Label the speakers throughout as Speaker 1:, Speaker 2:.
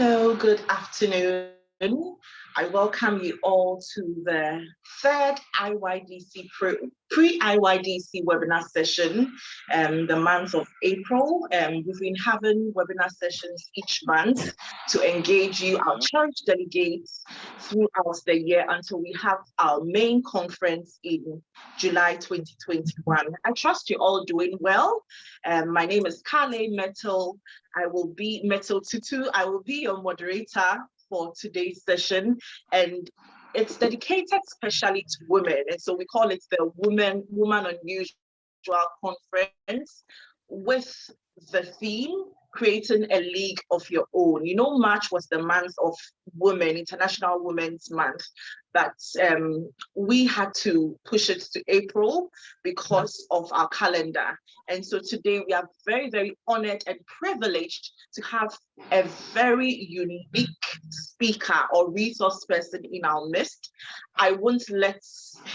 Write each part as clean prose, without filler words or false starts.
Speaker 1: Hello, good afternoon. I welcome you all to the third Iydc pre-Iydc webinar session, the month of April. We've been having webinar sessions each month to engage you, our church delegates, throughout the year until we have our main conference in July 2021. I trust you're all doing well. My name is Kale Metal. I will be Metal Tutu. I will be your moderator for today's session, and it's dedicated especially to women. And so we call it the Woman Unusual Conference, with the theme creating a league of your own. You know, March was the month of women, International Women's Month, but we had to push it to April because of our calendar. And so today we are very, very honored and privileged to have a very unique speaker or resource person in our midst. I won't let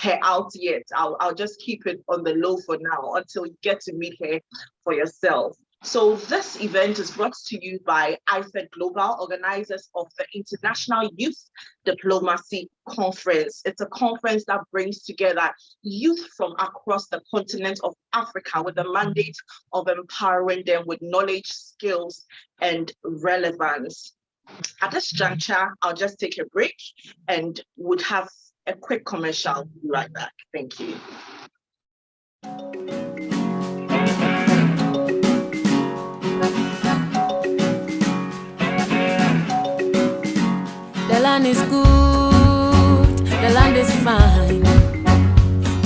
Speaker 1: her out yet. I'll just keep it on the low for now until you get to meet her for yourself. So this event is brought to you by Iydc Global, organizers of the International Youth Diplomacy Conference. It's a conference that brings together youth from across the continent of Africa with the mandate of empowering them with knowledge, skills, and relevance. At this juncture, I'll just take a break and would have a quick commercial. Be right back. Thank you.
Speaker 2: The land is good, the land is fine.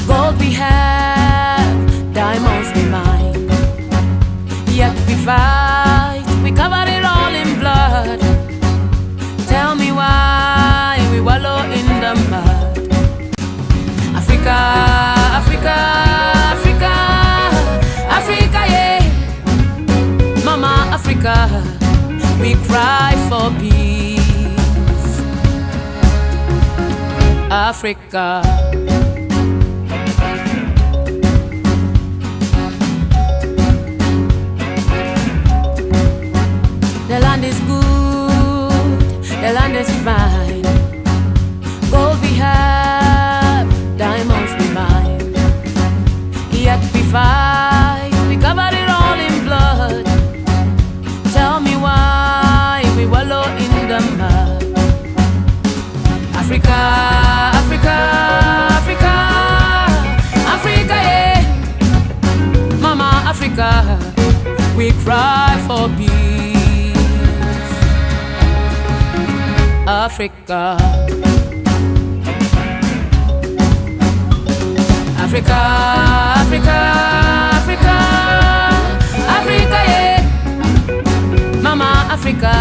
Speaker 2: Gold we have, diamonds we mine. Yet we fight, we cover it all in blood. Tell me why we wallow in the mud. Africa, Africa, Africa, Africa, yeah. Mama Africa, we cry for peace. Africa. The land is good, the land is fine. Gold we have, diamonds we mine. Yet we fight, we cover it all in blood. Tell me why we wallow in the mud. Africa, Africa, Africa, Africa, yeah. Mama Africa, we cry for peace. Africa, Africa, Africa, Africa, Africa, yeah. Mama Africa,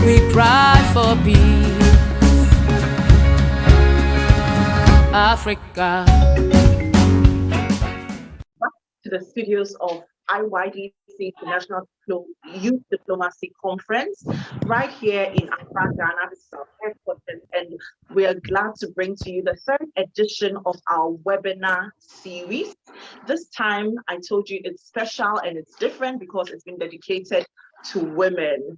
Speaker 2: we cry for peace. Africa.
Speaker 1: Back to the studios of Iydc International Youth Diplomacy Conference, right here in Accra, Ghana. This is our headquarters, and we are glad to bring to you the third edition of our webinar series. This time, I told you it's special and it's different because it's been dedicated to women.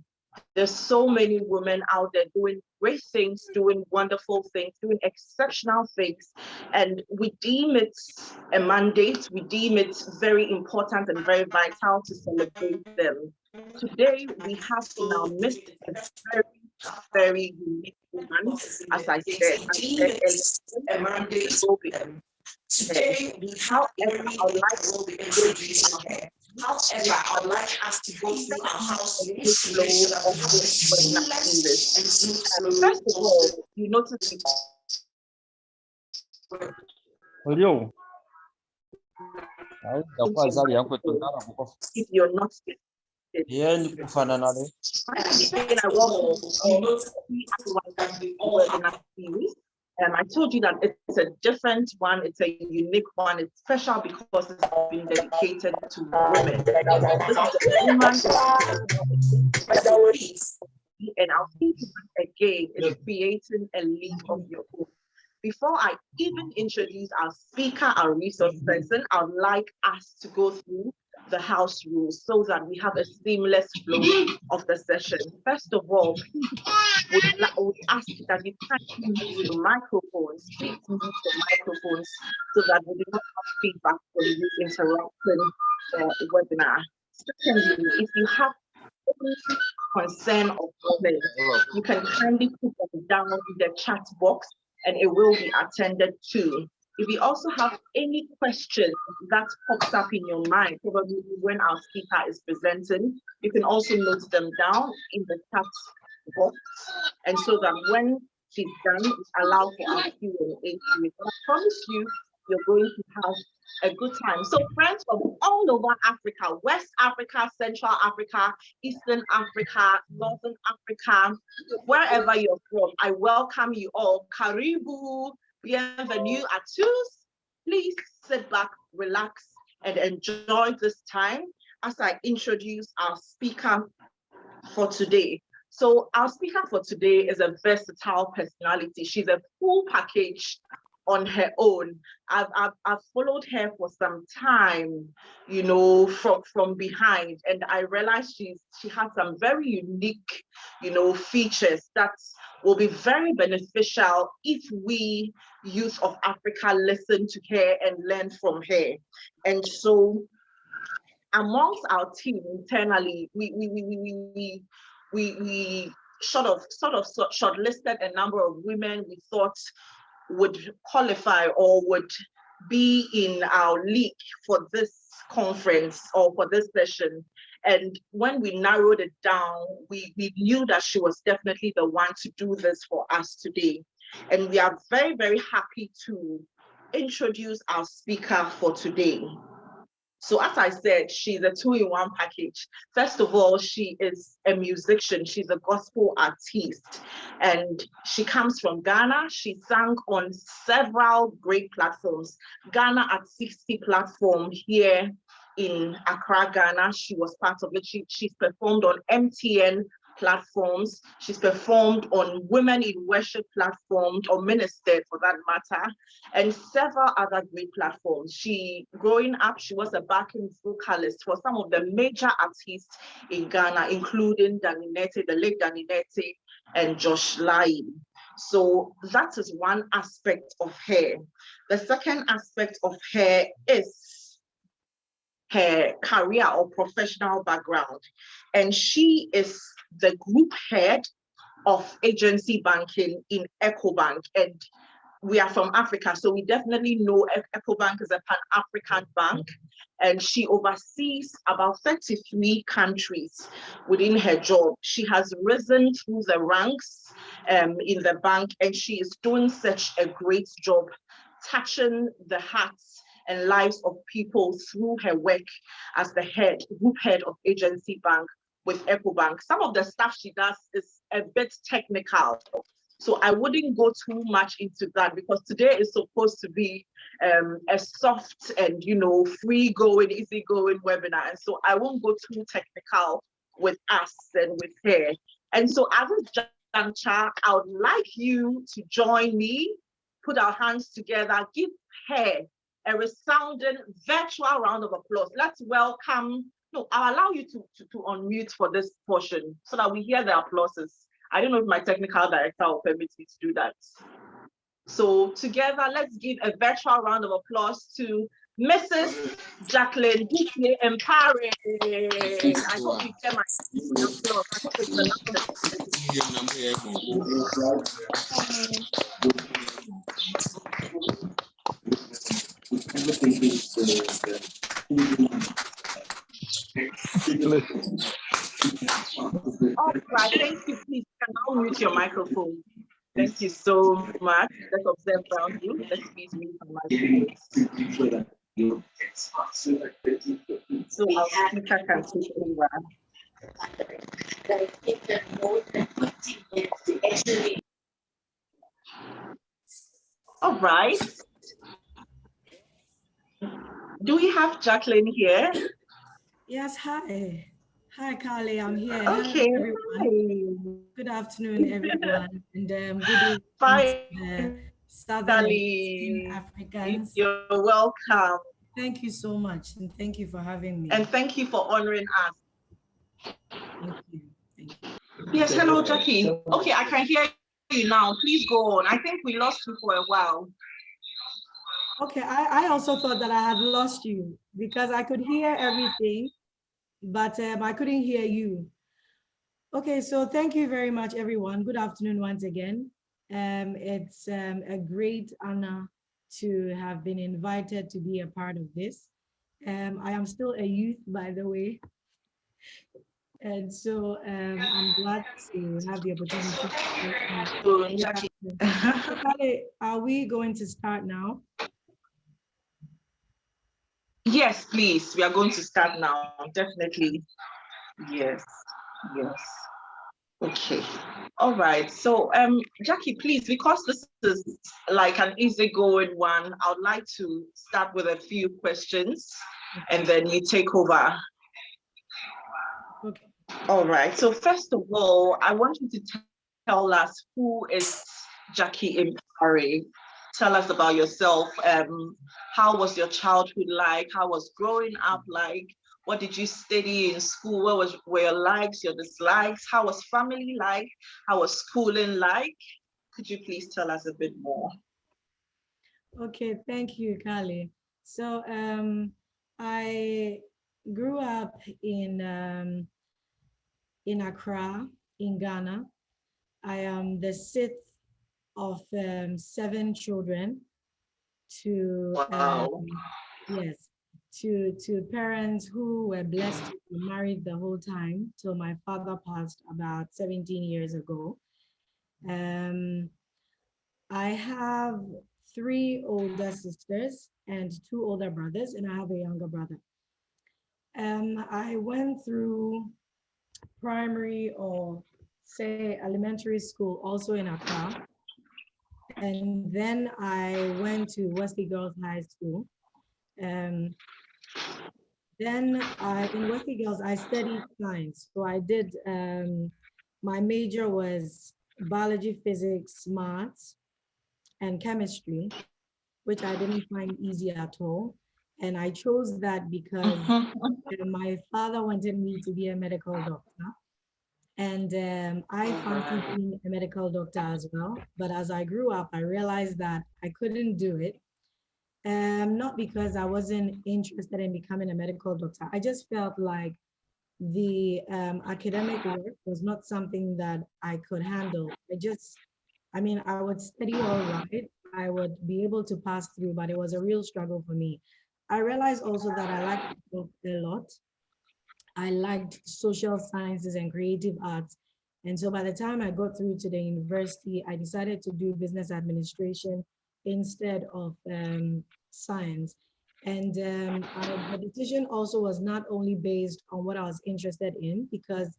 Speaker 1: There's so many women out there doing great things, doing wonderful things, doing exceptional things. And we deem it a mandate. We deem it very important and very vital to celebrate them. Today, we have in our midst a very, very unique woman. As I said a mandate. Today, however, I would like to be introduced here. However, I would like us to go through our house and flow of this webinar series. First of all, you notice if you're not I told you that it's a different one, it's a unique one, it's special because it's been dedicated to women. This is a woman, and I'll think again is creating a league of your own. Before I even introduce our speaker, our resource person, I would like us to go through the house rules so that we have a seamless flow of the session. First of all, would ask that you kindly mute your microphones. Please mute your microphones so that we do not have feedback from you interrupting the webinar. Secondly, if you have any concern or comment, you can kindly put them down in the chat box and it will be attended to. If you also have any question that pops up in your mind, probably when our speaker is presenting, you can also note them down in the chat box, and so that when she's done, allow for our Q&A. I promise you, you're going to have a good time. So friends from all over Africa, West Africa, Central Africa, Eastern Africa, Northern Africa, wherever you're from, I welcome you all. Karibu, bienvenue à tous. Please sit back, relax, and enjoy this time as I introduce our speaker for today. So our speaker for today is a versatile personality. She's a full package on her own. I've followed her for some time, you know, from behind, and I realized she has some very unique, you know, features that will be very beneficial if we youth of Africa listen to her and learn from her. And so amongst our team internally, we sort of shortlisted a number of women we thought would qualify or would be in our league for this conference or for this session. And when we narrowed it down, we knew that she was definitely the one to do this for us today. And we are very, very happy to introduce our speaker for today. So as I said, she's a two-in-one package. First of all, she is a musician. She's a gospel artist, and she comes from Ghana. She sang on several great platforms. Ghana at 60 platform here in Accra, Ghana. She was part of it. She's performed on MTN platforms. She's performed on Women in Worship platforms, or ministered for that matter, and several other great platforms. Growing up, she was a backing vocalist for some of the major artists in Ghana, including Daninete, the late Daninete, and Josh Lai. So that is one aspect of her. The second aspect of her is her career or professional background. And she is the group head of agency banking in EcoBank. And we are from Africa, so we definitely know EcoBank is a Pan-African bank. And she oversees about 33 countries within her job. She has risen through the ranks in the bank, and she is doing such a great job touching the hearts and lives of people through her work as the group head of agency bank with EcoBank. Some of the stuff she does is a bit technical, so I wouldn't go too much into that, because today is supposed to be a soft and, you know, free going, easy going webinar, and so I won't go too technical with us and with her. And so at this juncture, I would like you to join me, put our hands together, give her a resounding virtual round of applause. Let's welcome, no, I'll allow you to unmute for this portion so that we hear the applauses. I don't know if my technical director will permit me to do that. So together, let's give a virtual round of applause to Mrs. Jacqueline Mpare. I hope you hear my applause. I hope it's all right, thank you. Please, can now mute your microphone. Thank you so much. Let's observe around you. Let's please mute on my screen. So our speaker can take over. All right. Do we have Jacqueline here?
Speaker 3: Yes, hi. Hi, Carly, I'm here.
Speaker 1: Okay.
Speaker 3: Hello, everyone. Good afternoon, everyone. And good evening to the Southern and Eastern Africans.
Speaker 1: You're welcome.
Speaker 3: Thank you so much, and thank you for having me.
Speaker 1: And thank you for honoring us.
Speaker 3: Thank you. Thank you.
Speaker 1: Yes, hello, Jackie. Okay, I can hear you now. Please go on. I think we lost you for a while.
Speaker 3: Okay, I also thought that I had lost you because I could hear everything, but I couldn't hear you. Okay, so thank you very much, everyone. Good afternoon once again. It's a great honor to have been invited to be a part of this. I am still a youth, by the way, and so I'm glad to have the opportunity.
Speaker 1: Jackie.
Speaker 3: So, Kale, are we going to start now?
Speaker 1: Yes, please. We are going to start now. Definitely. Yes. Yes. Okay. All right. So, Jackie, please, because this is like an easygoing one, I would like to start with a few questions, and then you take over.
Speaker 3: Okay.
Speaker 1: All right. So, first of all, I want you to tell us who is Jackie Mpare. Tell us about yourself. How was your childhood like? How was growing up like? What did you study in school? Were your likes, your dislikes? How was family like? How was schooling like? Could you please tell us a bit more?
Speaker 3: Okay, thank you, Kale. So I grew up in Accra, in Ghana. I am the sixth of seven children to
Speaker 1: Wow.
Speaker 3: yes, to parents who were blessed to be married the whole time till my father passed about 17 years ago. Um, I have three older sisters and two older brothers, and I have a younger brother. I went through primary or say elementary school also in Accra. And then I went to Wesley Girls High School. Um, in Wesley Girls, I studied science. So I did, my major was biology, physics, maths, and chemistry, which I didn't find easy at all. And I chose that because my father wanted me to be a medical doctor. And I fancied being a medical doctor as well. But as I grew up, I realized that I couldn't do it. Not because I wasn't interested in becoming a medical doctor. I just felt like the academic work was not something that I could handle. I mean, I would study all right. I would be able to pass through, but it was a real struggle for me. I realized also that I liked book a lot. I liked social sciences and creative arts. And so by the time I got through to the university, I decided to do business administration instead of science. And the decision also was not only based on what I was interested in, because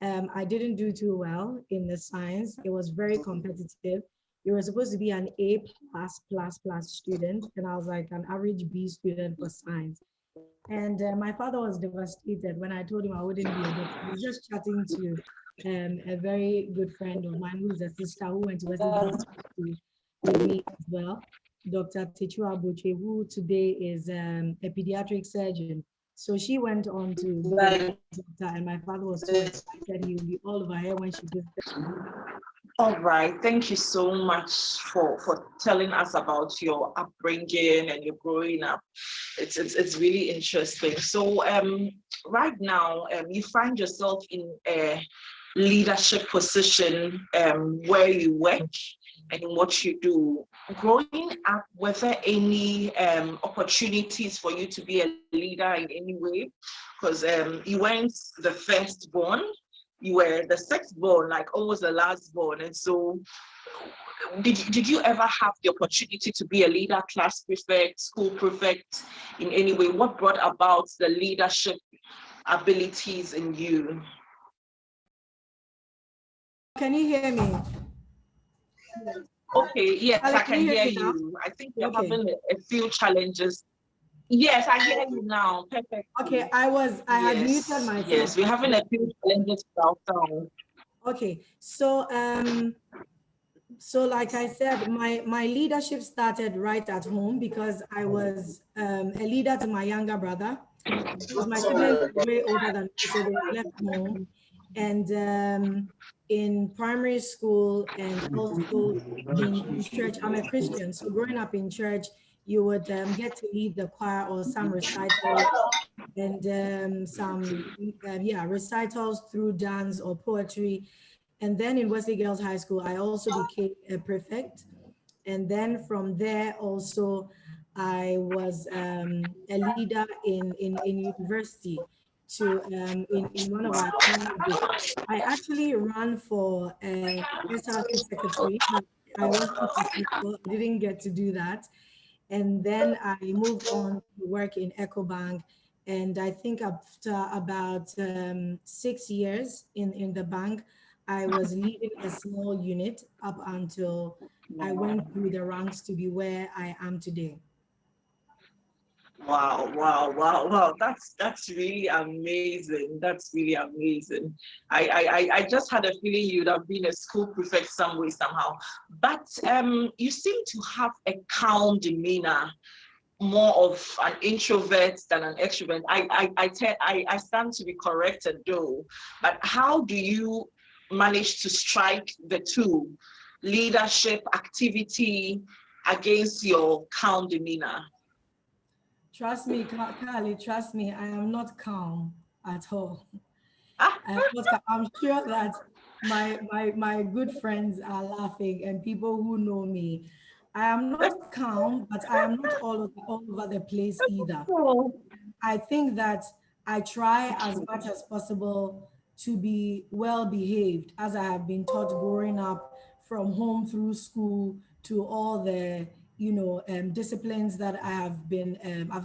Speaker 3: I didn't do too well in the science. It was very competitive. You were supposed to be an A plus student, and I was like an average B student for science. And my father was devastated when I told him I wouldn't be a doctor. He was just chatting to a very good friend of mine who's a sister who went to Wesley Girls with me as well, Dr. Tichua Boche, who today is a pediatric surgeon. So she went on to be a doctor, and my father was so excited he would be all over her when she visited.
Speaker 1: All right. Thank you so much for telling us about your upbringing and your growing up. It's really interesting. So right now you find yourself in a leadership position where you work and in what you do. Growing up, were there any opportunities for you to be a leader in any way? Because you weren't the firstborn, you were the sixth born, like almost the last born. And so did you ever have the opportunity to be a leader, class prefect, school prefect in any way? What brought about the leadership abilities in you?
Speaker 3: Can you hear me?
Speaker 1: Okay, yes,
Speaker 3: Ale,
Speaker 1: I
Speaker 3: can
Speaker 1: can
Speaker 3: you hear
Speaker 1: hear
Speaker 3: me now?
Speaker 1: you. I think you're
Speaker 3: Okay.
Speaker 1: having a few challenges. Yes, I hear you now. Perfect.
Speaker 3: Okay, I had muted myself.
Speaker 1: Yes, we're having a few challenges with our sound.
Speaker 3: Okay, so So like I said, my leadership started right at home because I was a leader to my younger brother, because my siblings were way older than me, so they were left home. And in primary school and also in church, I'm a Christian. So growing up in church, you would get to lead the choir or some recitals and some yeah, recitals through dance or poetry. And then in Wesley Girls High School, I also became a prefect. And then from there also, I was a leader in university to in one of our choir groups. I actually ran for SRC secretary, but I wasn't successful. I didn't get to do that. And then I moved on to work in EcoBank. And I think after about 6 years in the bank, I was leading a small unit up until I went through the ranks to be where I am today.
Speaker 1: Wow, wow, wow, wow. That's really amazing. That's really amazing. I just had a feeling you'd have been a school prefect some way, somehow. But you seem to have a calm demeanor, more of an introvert than an extrovert. I stand to be corrected though. But how do you manage to strike the two, leadership, activity, against your calm demeanor?
Speaker 3: Trust me, Carly, trust me, I am not calm at all.
Speaker 1: Ah,
Speaker 3: I'm sure that my good friends are laughing and people who know me. I am not calm, but I am not all over the place either.
Speaker 1: oh,
Speaker 3: I think that I try as much as possible to be well behaved, as I have been taught growing up from home through school to all the disciplines that I've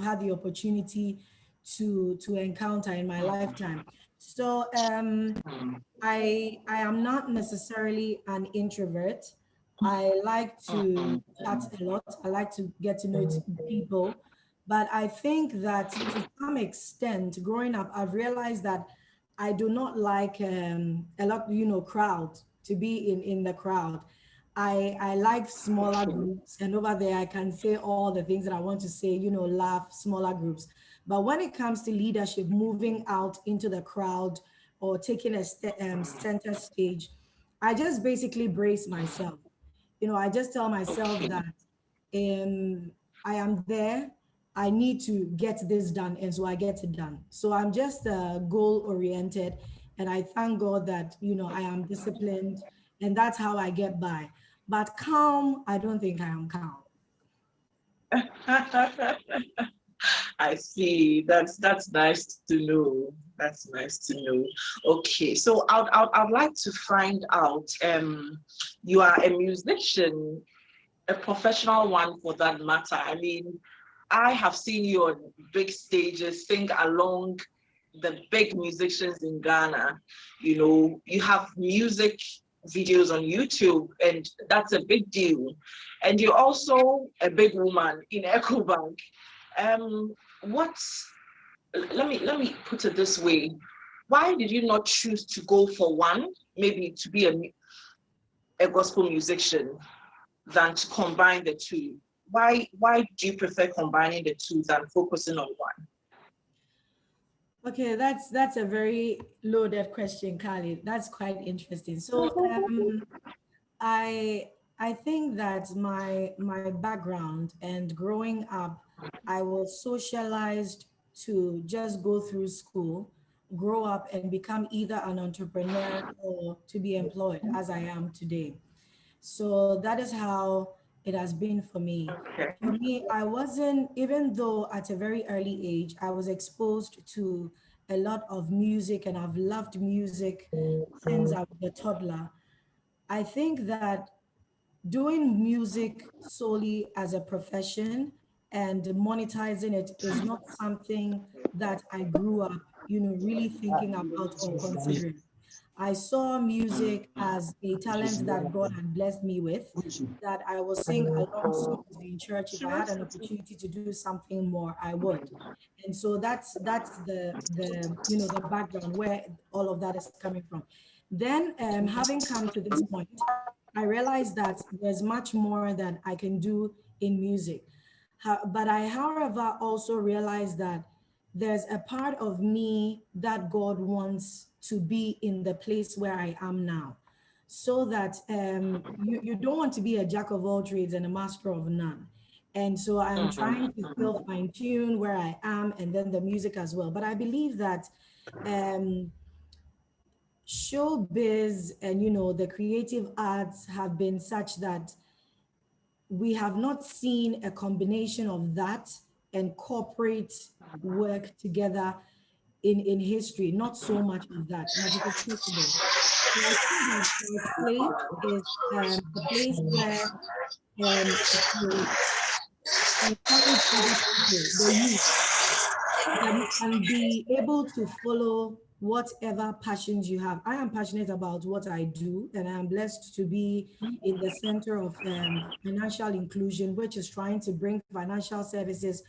Speaker 3: had the opportunity to encounter in my lifetime. So I am not necessarily an introvert. I like to chat a lot. I like to get to know people. But I think that to some extent, growing up, I've realized that I do not like a lot, crowd, to be in the crowd. I like smaller groups, and over there I can say all the things that I want to say, laugh, smaller groups. But when it comes to leadership, moving out into the crowd or taking a center stage, I just basically brace myself. I just tell myself
Speaker 1: okay.
Speaker 3: that I am there. I need to get this done, and so I get it done. So I'm just goal oriented, and I thank God that I am disciplined, and that's how I get by. But calm, I don't think I am calm.
Speaker 1: I see. That's nice to know. That's nice to know. Okay, so I'd like to find out. You are a musician, a professional one for that matter. I mean, I have seen you on big stages sing along the big musicians in Ghana. You have music videos on YouTube, and that's a big deal. And you're also a big woman in EcoBank. What's let me put it this way. Why did you not choose to go for one, maybe to be a gospel musician, than to combine the two? Why do you prefer combining the two than focusing on one?
Speaker 3: Okay, that's a very loaded question, Khalid. That's quite interesting. So I I think that my background and growing up, I was socialized to just go through school, grow up and become either an entrepreneur or to be employed as I am today. So that is how it has been for me.
Speaker 1: Okay.
Speaker 3: For me, I wasn't, even though at a very early age, I was exposed to a lot of music and I've loved music since I was a toddler. I think that doing music solely as a profession and monetizing it is not something that I grew up, really thinking about or considering. I saw music as a talent that God had blessed me with, that I will sing along songs in church. If I had an opportunity to do something more, I would. And so that's the background where all of that is coming from. Then having come to this point, I realized that there's much more that I can do in music. But I, however, also realized that there's a part of me that God wants to be in the place where I am now. So that you don't want to be a jack of all trades and a master of none. And so I'm trying to still fine tune where I am and then the music as well. But I believe that um, showbiz and the creative arts have been such that we have not seen a combination of that and corporate work together in history, not so much of that, but it is possible. So I think that our place is the place where it will encourage other people, the youth, that you can be able to follow whatever passions you have. I am passionate about what I do, and I am blessed to be in the center of financial inclusion, which is trying to bring financial services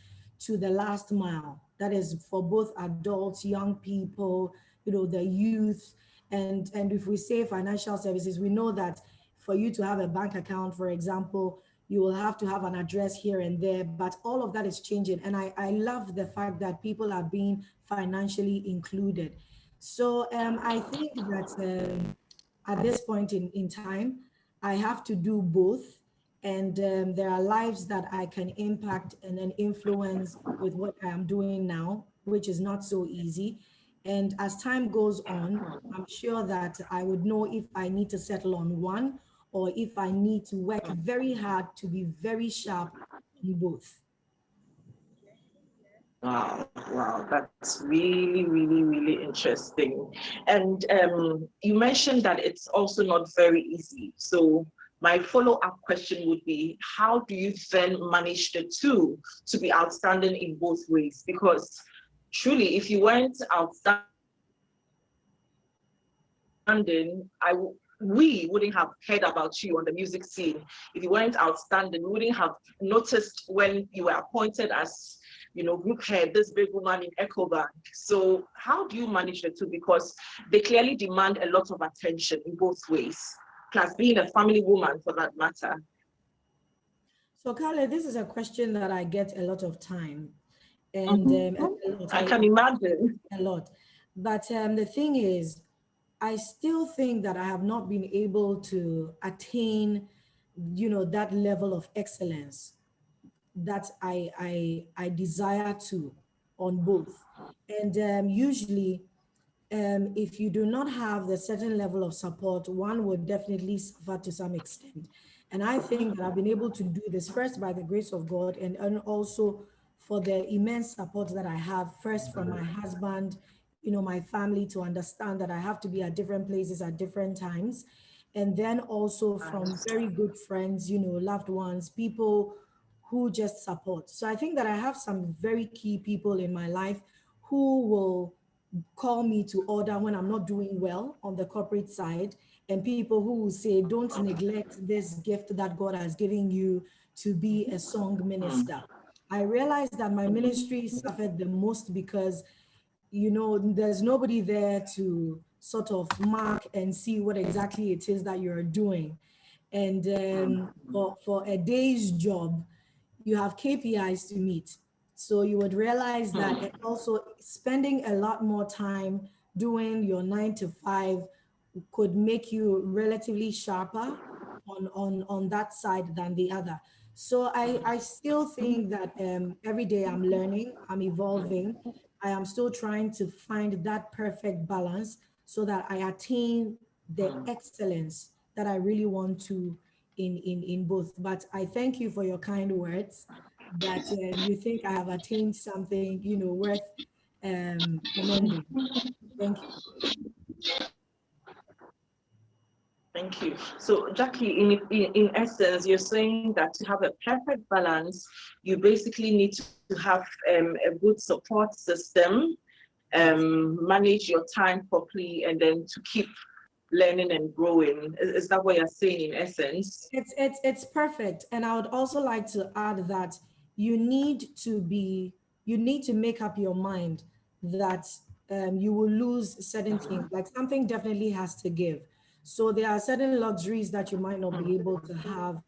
Speaker 3: to the last mile. That is for both adults, young people, the youth. And if we say financial services, we know that for you to have a bank account, for example, you will have to have an address here and there, but all of that is changing. And I love the fact that people are being financially included. So I think that at this point in time, I have to do both. And there are lives that I can impact and then influence with what I am doing now, which is not so easy. And as time goes on, I'm sure that I would know if I need to settle on one or if I need to work very hard to be very sharp on both.
Speaker 1: Wow, wow, that's really, really, really interesting. And you mentioned that it's also not very easy. So my follow-up question would be, how do you then manage the two to be outstanding in both ways? Because truly, if you weren't outstanding, we wouldn't have heard about you on the music scene. If you weren't outstanding, we wouldn't have noticed when you were appointed as, group head, this big woman in EcoBank. So how do you manage the two? Because they clearly demand a lot of attention in both ways, plus being a family woman for that matter.
Speaker 3: So, Carla, this is a question that I get a lot of time, and
Speaker 1: I can imagine.
Speaker 3: a lot. But the thing is, I still think that I have not been able to attain, that level of excellence that I desire to on both. And usually, if you do not have the certain level of support, one would definitely suffer to some extent. And I think that I've been able to do this first by the grace of God and also for the immense support that I have, first from my husband, my family to understand that I have to be at different places at different times. And then also from very good friends, loved ones, people who just support. So I think that I have some very key people in my life who will call me to order when I'm not doing well on the corporate side, and people who will say, don't neglect this gift that God has given you to be a song minister. I realized that my ministry suffered the most because, there's nobody there to sort of mark and see what exactly it is that you're doing. And for a day's job, you have KPIs to meet. So you would realize that and also spending a lot more time doing your 9 to 5 could make you relatively sharper on that side than the other. So I still think that every day I'm learning, I'm evolving. I am still trying to find that perfect balance so that I attain the excellence that I really want to in both. But I thank you for your kind words that you think I have attained something, worth commending. Thank you.
Speaker 1: Thank you. So, Jackie, in essence, you're saying that to have a perfect balance, you basically need to have a good support system, manage your time properly, and then to keep learning and growing. Is that what you're saying in essence?
Speaker 3: It's perfect. And I would also like to add that you need to make up your mind that you will lose certain things, like something definitely has to give. So there are certain luxuries that you might not be able to have.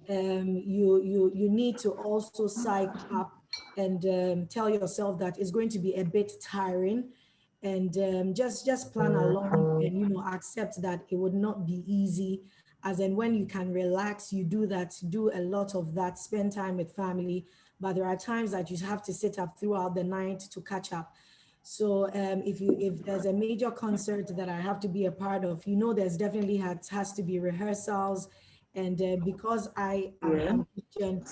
Speaker 3: You need to also psych up and tell yourself that it's going to be a bit tiring, and just plan along, and accept that it would not be easy. As in, when you can relax, you do that, do a lot of that, spend time with family. But there are times that you have to sit up throughout the night to catch up. So if there's a major concert that I have to be a part of, there's definitely has to be rehearsals, and because I am
Speaker 1: Yeah.
Speaker 3: I'm Christian,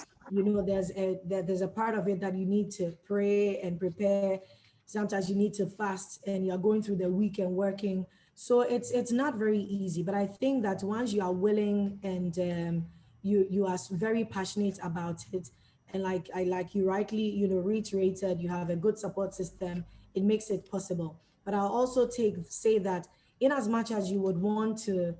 Speaker 3: there's a part of it that you need to pray and prepare. Sometimes you need to fast, and you're going through the weekend working. So it's not very easy. But I think that once you are willing, and you are very passionate about it, and like you rightly reiterated, you have a good support system, it makes it possible. But I'll also say that in as much as you would want to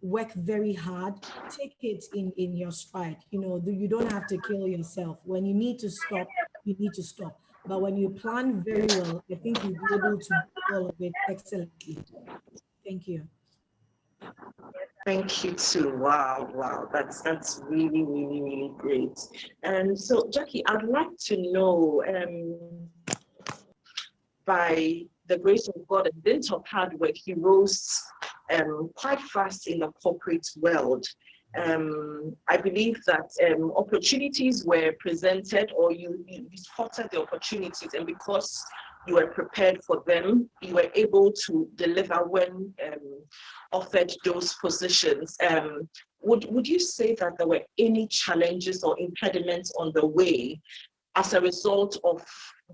Speaker 3: work very hard, take it in your stride. You don't have to kill yourself. When you need to stop, you need to stop. But when you plan very well, I think you'll be able to do all of it excellently. Thank you.
Speaker 1: Thank you too. Wow, wow. That's really, really, really great. And so, Jackie, I'd like to know, by the grace of God and dint of hard work, you rose quite fast in the corporate world. I believe that opportunities were presented, or you spotted the opportunities, and because you were prepared for them, you were able to deliver when offered those positions. Would you say that there were any challenges or impediments on the way as a result of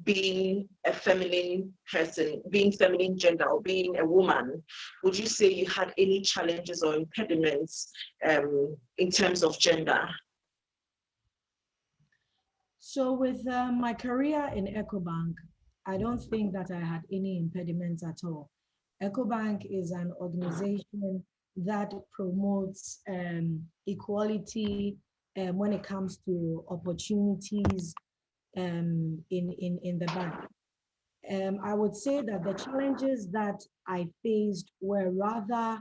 Speaker 1: being a feminine person, being feminine gender, or being a woman? Would you say you had any challenges or impediments in terms of gender?
Speaker 3: So with my career in EcoBank, I don't think that I had any impediments at all. EcoBank is an organization that promotes equality when it comes to opportunities in the bank. I would say that the challenges that I faced were rather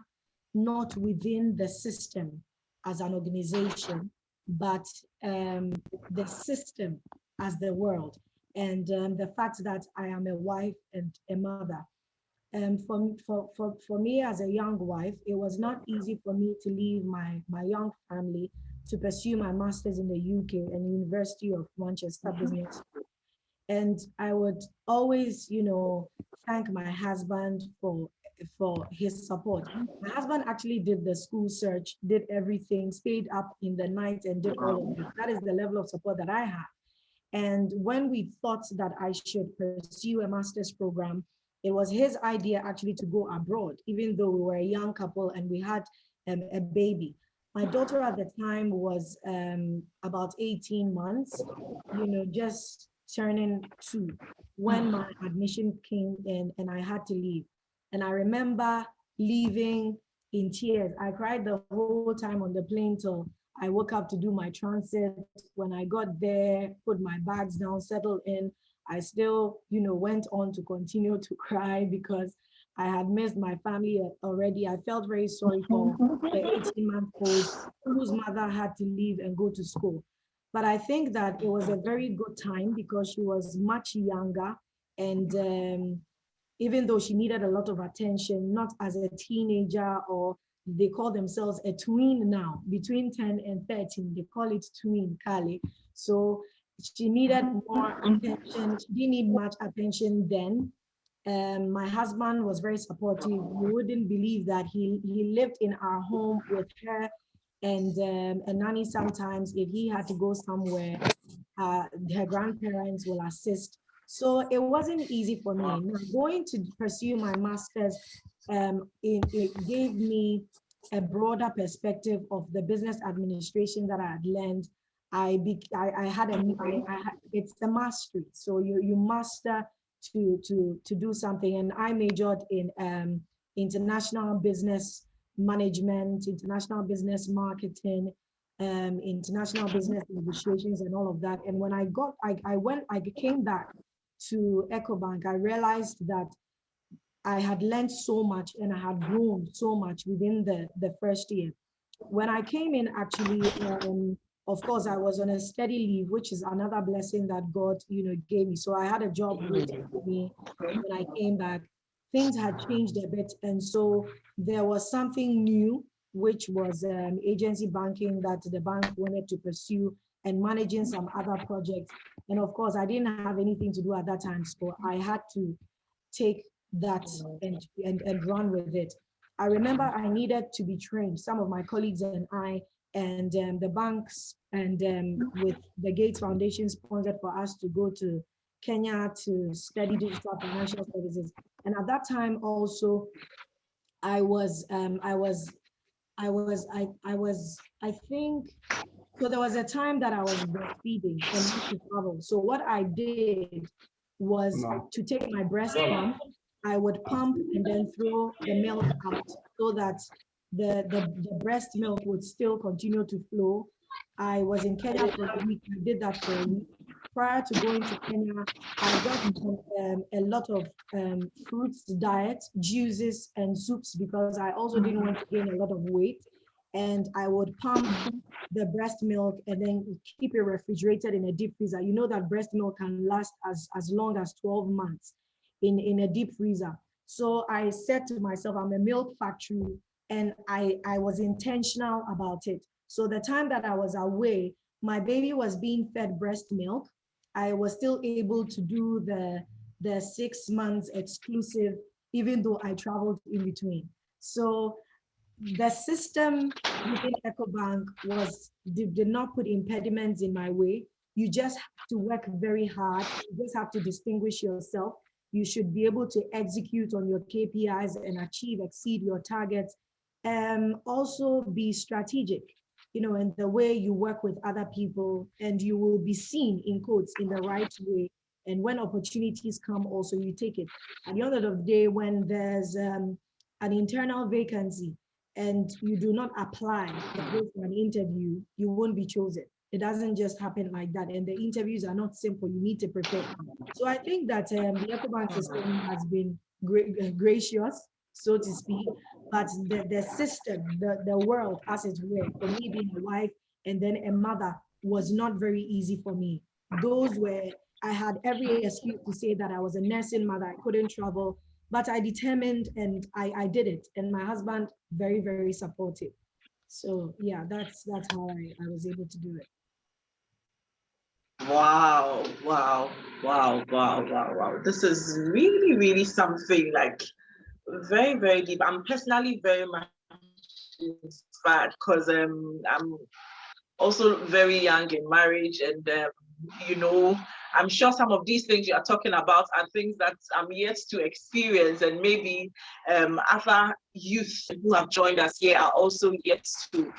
Speaker 3: not within the system as an organization, but the system as the world, and the fact that I am a wife and a mother. For me as a young wife, it was not easy for me to leave my young family to pursue my master's in the UK and University of Manchester Business. And I would always, thank my husband for his support. My husband actually did the school search, did everything, stayed up in the night and did all of that. That is the level of support that I have. And when we thought that I should pursue a master's program, it was his idea actually to go abroad, even though we were a young couple and we had a baby. My daughter at the time was about 18 months, just turning 2 when my admission came in and I had to leave. And I remember leaving in tears. I cried the whole time on the plane till I woke up to do my transit. When I got there, put my bags down, settled in, I still, went on to continue to cry because I had missed my family already. I felt very sorry for the 18-month-old whose mother had to leave and go to school. But I think that it was a very good time because she was much younger, and even though she needed a lot of attention, not as a teenager, or they call themselves a tween now, between 10 and 13, they call it tween, Kali. So she needed more attention. She didn't need much attention then. My husband was very supportive. You wouldn't believe that he lived in our home with her and a nanny. Sometimes if he had to go somewhere, her grandparents will assist. So it wasn't easy for me. Now, going to pursue my master's, it gave me a broader perspective of the business administration that I had learned. I had it's a mastery. So you master to do something. And I majored in international business management, international business marketing, international business negotiations and all of that. And when I came back to EcoBank, I realized that I had learned so much and I had grown so much within the first year. When I came in, actually, of course, I was on a steady leave, which is another blessing that God, gave me. So I had a job waiting for me when I came back. Things had changed a bit, and so there was something new, which was agency banking that the bank wanted to pursue and managing some other projects. And of course, I didn't have anything to do at that time, so I had to take that and run with it. I remember I needed to be trained, some of my colleagues and I, and the banks and with the Gates Foundation sponsored for us to go to Kenya to study digital financial services. And at that time also, I was, I think, so there was a time that I was breastfeeding and had to travel. So what I did was to take my breast pump. I would pump and then throw the milk out so that the breast milk would still continue to flow. I was in Kenya for a week. I did that for a week. Prior to going to Kenya, I got a lot of fruits diet, juices, and soups because I also didn't want to gain a lot of weight. And I would pump the breast milk and then keep it refrigerated in a deep freezer. You know that breast milk can last as long as 12 months in a deep freezer. So I said to myself, I'm a milk factory, and I was intentional about it. So the time that I was away, my baby was being fed breast milk. I was still able to do the 6 months exclusive, even though I traveled in between. So the system within EcoBank did not put impediments in my way. You just have to work very hard. You just have to distinguish yourself. You should be able to execute on your KPIs and exceed your targets. Also be strategic, in the way you work with other people, and you will be seen in quotes in the right way. And when opportunities come, also you take it. At the end of the day, when there's an internal vacancy, and you do not apply and go for an interview, you won't be chosen. It doesn't just happen like that. And the interviews are not simple. You need to prepare. So I think that the EcoBank system has been gracious, so to speak, but the system, the world as it were, for me being a wife and then a mother was not very easy for me. Those were, I had every excuse to say that I was a nursing mother, I couldn't travel, but I determined and I did it. And my husband, very, very supportive. So yeah, that's how I was able to do it.
Speaker 1: Wow, wow, wow, wow, wow, wow. This is really, really something like very, very deep. I'm personally very much inspired because I'm also very young in marriage, and you know, I'm sure some of these things you are talking about are things that I'm yet to experience, and maybe other youth who have joined us here are also yet to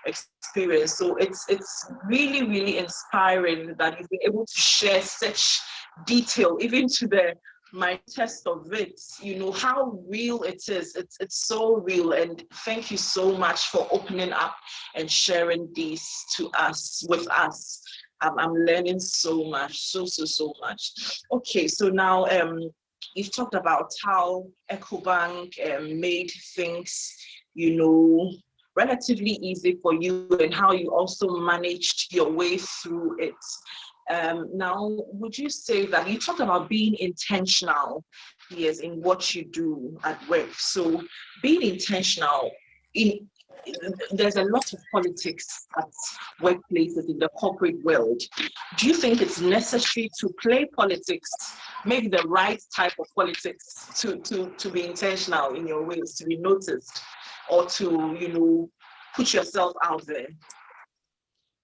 Speaker 1: experience. So it's really, really inspiring that you've been able to share such detail, even to the my test of it, you know, how real it is. It's so real. And thank you so much for opening up and sharing these to us, with us. I'm learning so much, so much. Okay, so now you've talked about how EcoBank made things, you know, relatively easy for you, and how you also managed your way through it. Now, would you say that you talked about being intentional, yes, in what you do at work? So being intentional in there's a lot of politics at workplaces in the corporate world. Do you think it's necessary to play politics, make the right type of politics to be intentional in your ways, to be noticed, or to, you know, put yourself out there?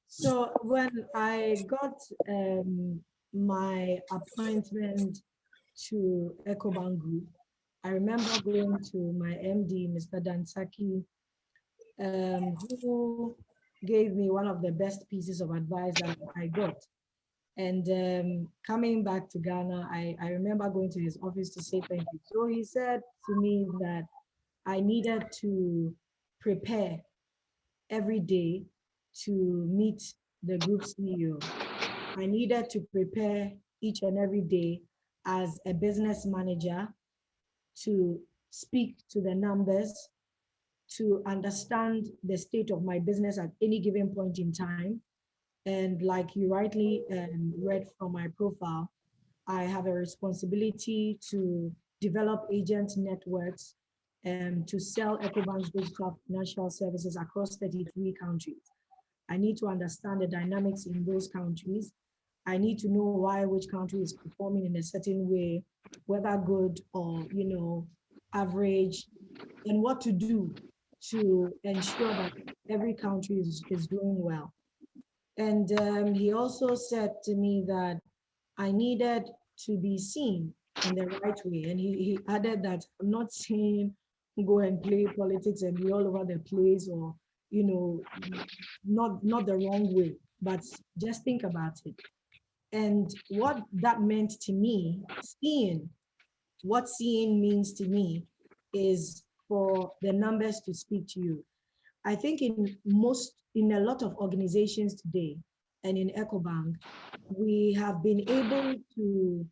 Speaker 3: So when I got my appointment to EcoBank Group, I remember going to my MD, Mr. Dansaki, who gave me one of the best pieces of advice that I got. And coming back to Ghana, I remember going to his office to say thank you. So he said to me that I needed to prepare every day to meet the group CEO. I needed to prepare each and every day as a business manager to speak to the numbers, to understand the state of my business at any given point in time. And like you rightly read from my profile, I have a responsibility to develop agent networks and to sell EcoBank's digital financial services across 33 countries. I need to understand the dynamics in those countries. I need to know why which country is performing in a certain way, whether good or average, and what to do to ensure that every country is doing well. And he also said to me that I needed to be seen in the right way. And he added that I'm not saying go and play politics and be all over the place, or, not the wrong way, but just think about it. And what that meant to me, what seeing means to me is for the numbers to speak to you. I think in a lot of organizations today and in EcoBank, we have been able to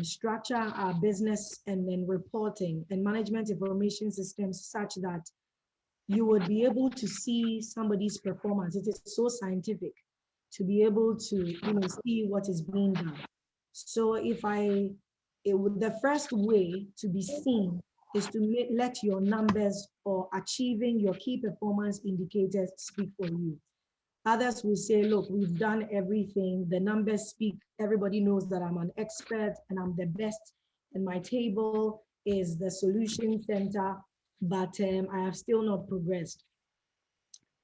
Speaker 3: structure our business and then reporting and management information systems such that you would be able to see somebody's performance. It is so scientific to be able to see what is being done. So the first way to be seen is to let your numbers or achieving your key performance indicators speak for you. Others will say, look, we've done everything. The numbers speak. Everybody knows that I'm an expert and I'm the best. And my table is the solution center, but I have still not progressed.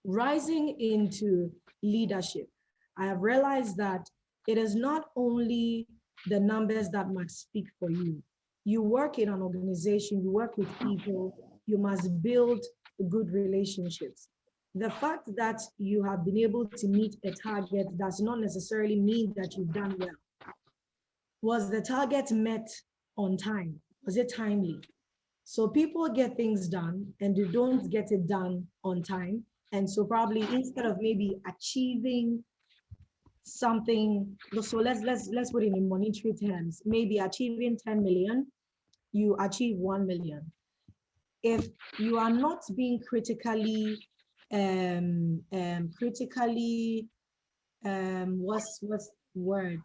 Speaker 3: Rising into leadership, I have realized that it is not only the numbers that must speak for you. You work in an organization, you work with people, you must build good relationships. The fact that you have been able to meet a target does not necessarily mean that you've done well. Was the target met on time? Was it timely? So people get things done and they don't get it done on time. And so probably instead of maybe achieving something, so let's put it in monetary terms, maybe achieving 10 million, you achieve 1 million. If you are not being critically what's the word?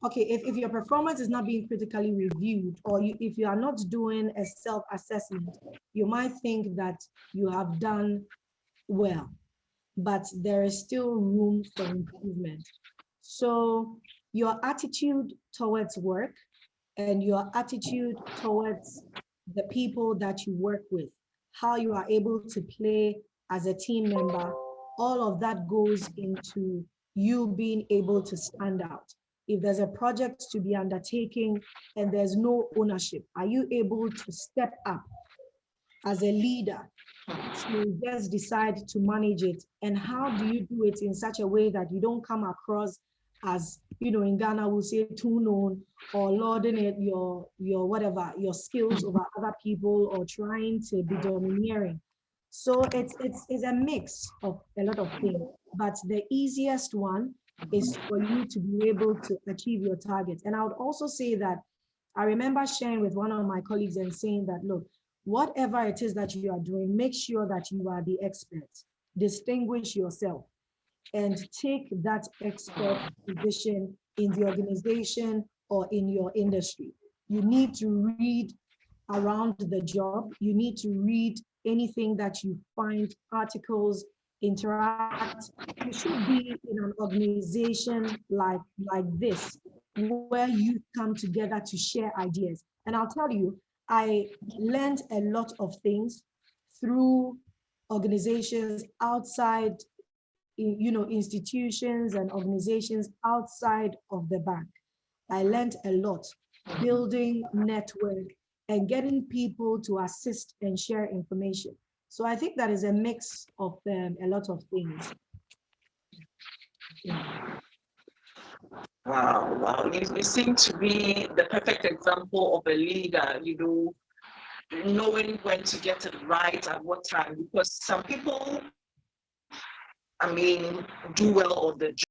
Speaker 3: Okay, if your performance is not being critically reviewed, or if you are not doing a self-assessment, you might think that you have done well, but there is still room for improvement. So your attitude towards work and your attitude towards the people that you work with, how you are able to play as a team member, all of that goes into you being able to stand out. If there's a project to be undertaking and there's no ownership, are you able to step up as a leader to just decide to manage it? And how do you do it in such a way that you don't come across as, in Ghana we'll say too known, or lording it your skills over other people, or trying to be domineering. So it's a mix of a lot of things, but the easiest one is for you to be able to achieve your targets. And I would also say that I remember sharing with one of my colleagues and saying that, look, whatever it is that you are doing, make sure that you are the expert. Distinguish yourself and take that expert position in the organization or in your industry. You need to read around the job. You need to read anything that you find, articles, interact. You should be in an organization like this, where you come together to share ideas. And I'll tell you, I learned a lot of things through organizations outside, institutions and organizations outside of the bank. I learned a lot, building network and getting people to assist and share information. So I think that is a mix of a lot of things. Yeah.
Speaker 1: Wow. You seem to be the perfect example of a leader, knowing when to get it right at what time, because some people, do well on the job.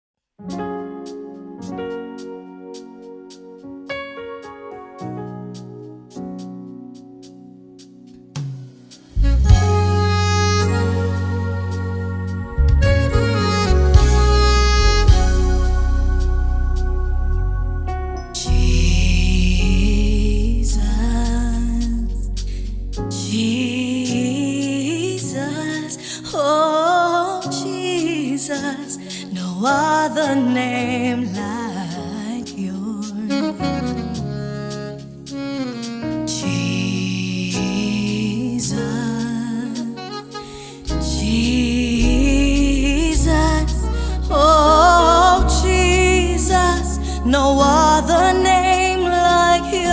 Speaker 2: no other name like yours.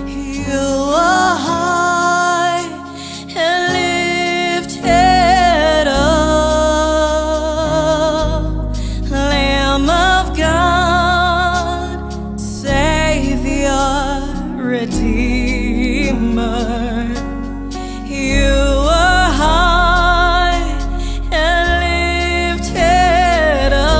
Speaker 2: You are high and lifted up, Lamb of God, Savior, Redeemer. You are high and lifted up.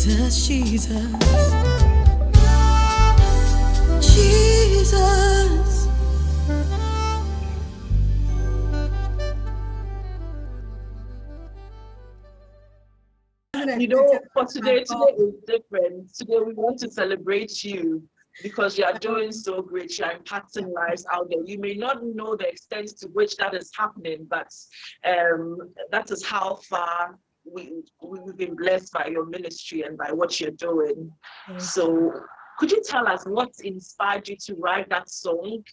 Speaker 2: Jesus, Jesus, Jesus.
Speaker 1: You know, for today is different. Today we want to celebrate you because you are doing so great. You are impacting lives out there. You may not know the extent to which that is happening, but that is how far we've been blessed by your ministry and by what you're doing. So could you tell us what inspired you to write that song?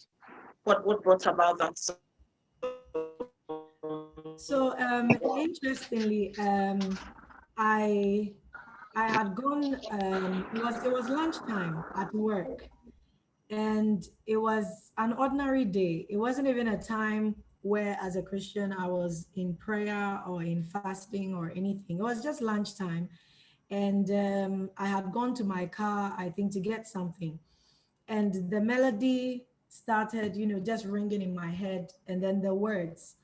Speaker 1: What brought about that song?
Speaker 3: So interestingly, I I had gone. It was lunchtime at work, and it was an ordinary day. It wasn't even a time where, as a Christian, I was in prayer or in fasting or anything. It was just lunchtime, and I had gone to my car, I think, to get something, and the melody started, just ringing in my head, and then the words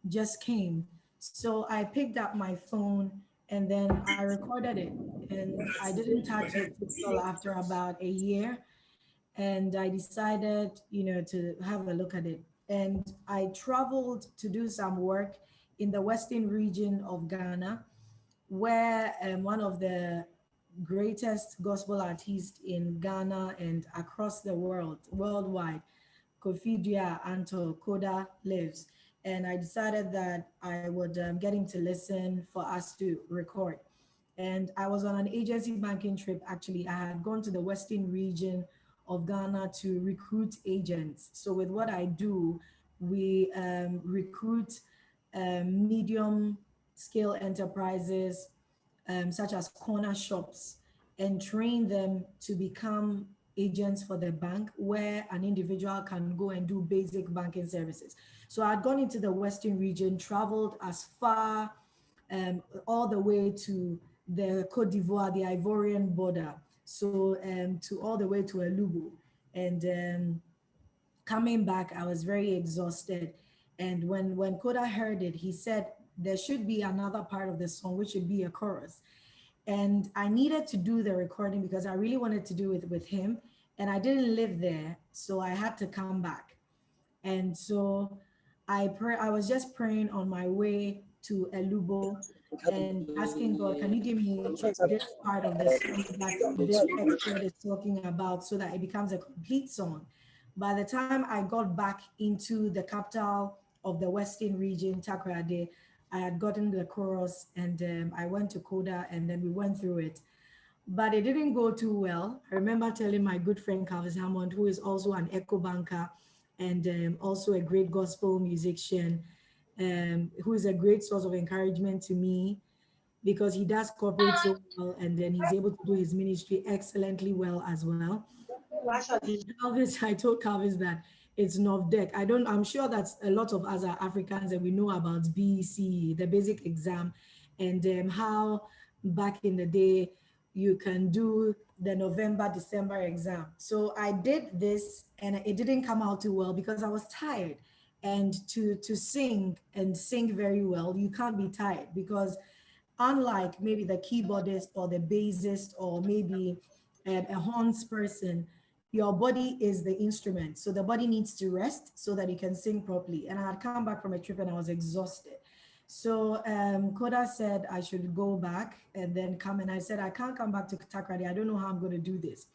Speaker 3: just came. So I picked up my phone and then I recorded it, and I didn't touch it until after about a year, and I decided, to have a look at it. And I traveled to do some work in the western region of Ghana, where one of the greatest gospel artists in Ghana and across the world, worldwide, Kofi Anto Koda lives. And I decided that I would get him to listen for us to record. And I was on an agency banking trip. Actually, I had gone to the western region of Ghana to recruit agents. So with what I do, we recruit medium scale enterprises, such as corner shops, and train them to become agents for the bank, where an individual can go and do basic banking services. So I'd gone into the western region, traveled as far all the way to the Cote d'Ivoire, the Ivorian border, so to all the way to Elubu. And coming back, I was very exhausted. And when Koda heard it, he said there should be another part of the song, which should be a chorus. And I needed to do the recording because I really wanted to do it with him. And I didn't live there, so I had to come back. And so I was just praying on my way to Elubo and asking God, can you give me this part of the song that this expert is talking about so that it becomes a complete song? By the time I got back into the capital of the Western region, Takoradi, I had gotten the chorus, and I went to Koda and then we went through it. But it didn't go too well. I remember telling my good friend Calvis Hammond, who is also an eco banker and also a great gospel musician, who is a great source of encouragement to me because he does cooperate so well, and then he's able to do his ministry excellently well as well. And Calvis, I told Calvis that it's NOVDEC. I'm sure that a lot of us are Africans and we know about BEC, the basic exam, and how back in the day you can do the November, December exam. So I did this and it didn't come out too well because I was tired. And to sing and sing very well, you can't be tired because unlike maybe the keyboardist or the bassist or maybe a horns person, your body is the instrument. So the body needs to rest so that you can sing properly. And I had come back from a trip and I was exhausted. So Koda said I should go back and then come. And I said, I can't come back to Takrady. I don't know how I'm going to do this.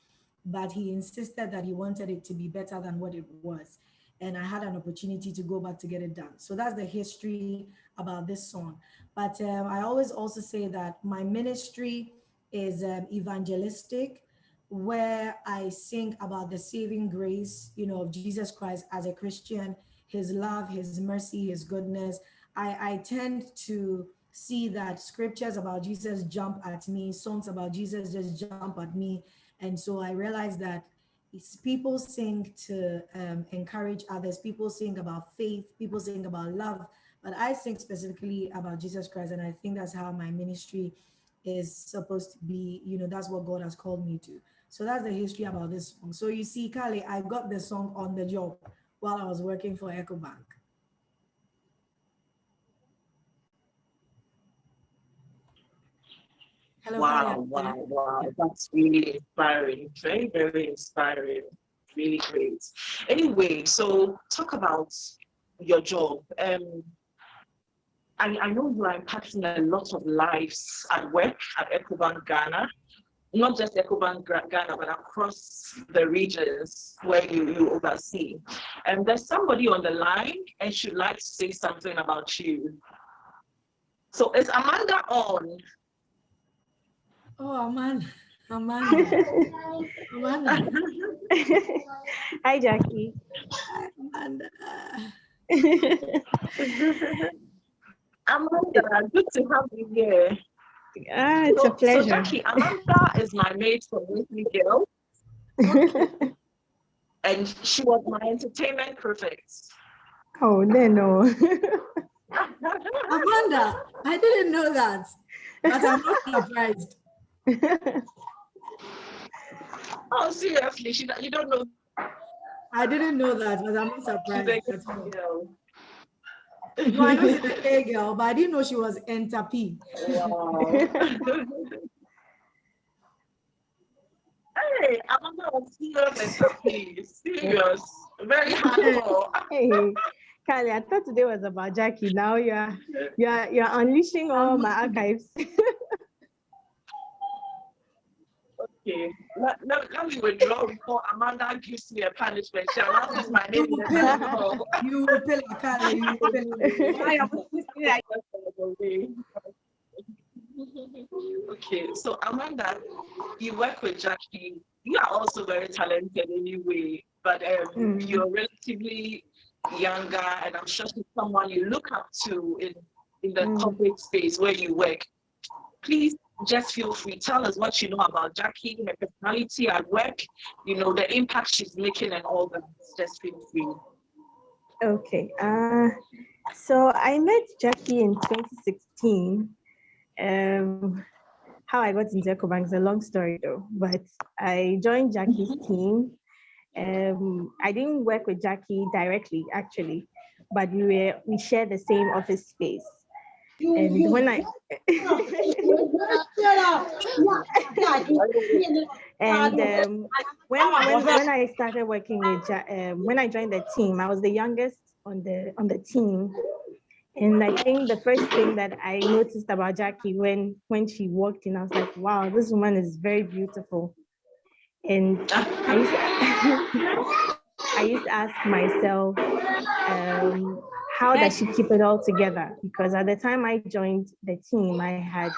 Speaker 3: But he insisted that he wanted it to be better than what it was. And I had an opportunity to go back to get it done. So that's the history about this song. But I always also say that my ministry is evangelistic, where I sing about the saving grace, of Jesus Christ as a Christian, his love, his mercy, his goodness. I tend to see that scriptures about Jesus jump at me, songs about Jesus just jump at me. And so I realized that people sing to encourage others, people sing about faith, people sing about love, but I sing specifically about Jesus Christ. And I think that's how my ministry is supposed to be. That's what God has called me to. So that's the history about this song. So you see, Kali, I got the song on the job while I was working for EcoBank.
Speaker 1: Wow, wow, wow. That's really inspiring. Very, very inspiring. Really great. Anyway, so talk about your job. I know you are impacting a lot of lives at work at EcoBank Ghana, not just EcoBank Ghana, but across the regions where you oversee. And there's somebody on the line and she'd like to say something about you. So is Amanda on?
Speaker 3: Oh, Amanda.
Speaker 4: Hi, Jackie.
Speaker 3: Amanda.
Speaker 1: Amanda, good to have you here.
Speaker 4: It's a pleasure.
Speaker 1: So Jackie, Amanda is my mate from Weekly Girl. And she was my entertainment prefect.
Speaker 4: Oh, no.
Speaker 3: Amanda, I didn't know that, but I'm not surprised.
Speaker 1: Oh, seriously, you don't know.
Speaker 3: I didn't know that, but I'm not
Speaker 1: She's
Speaker 3: surprised.
Speaker 1: a good girl.
Speaker 3: No, I know she's a gay girl, but I didn't know she was Ntp.
Speaker 1: Wow. Hey, Amanda was serious and serious. Very hardcore.
Speaker 4: Hey, Kali, I thought today was about Jackie. Now you're unleashing all my archives.
Speaker 1: Okay, let me withdraw before Amanda gives me a punishment. She announces my name in the call.
Speaker 3: You will pay like Kali, you will pay like
Speaker 1: Okay, so Amanda, you work with Jackie. You are also very talented anyway, but you're relatively younger, and I'm sure she's someone you look up to in the corporate space where you work. Please just feel free. Tell us what you know about Jackie, her personality at work, the impact she's making and all that. Just feel free.
Speaker 4: Okay. So I met Jackie in 2016. How I got into EcoBank is a long story though, but I joined Jackie's team. I didn't work with Jackie directly, actually, but we shared the same office space. And when I when I started working with when I joined the team, I was the youngest on the team. And I think the first thing that I noticed about Jackie when she walked in, I was like, wow, this woman is very beautiful. And I used to ask myself, how does she keep it all together? Because at the time I joined the team, I had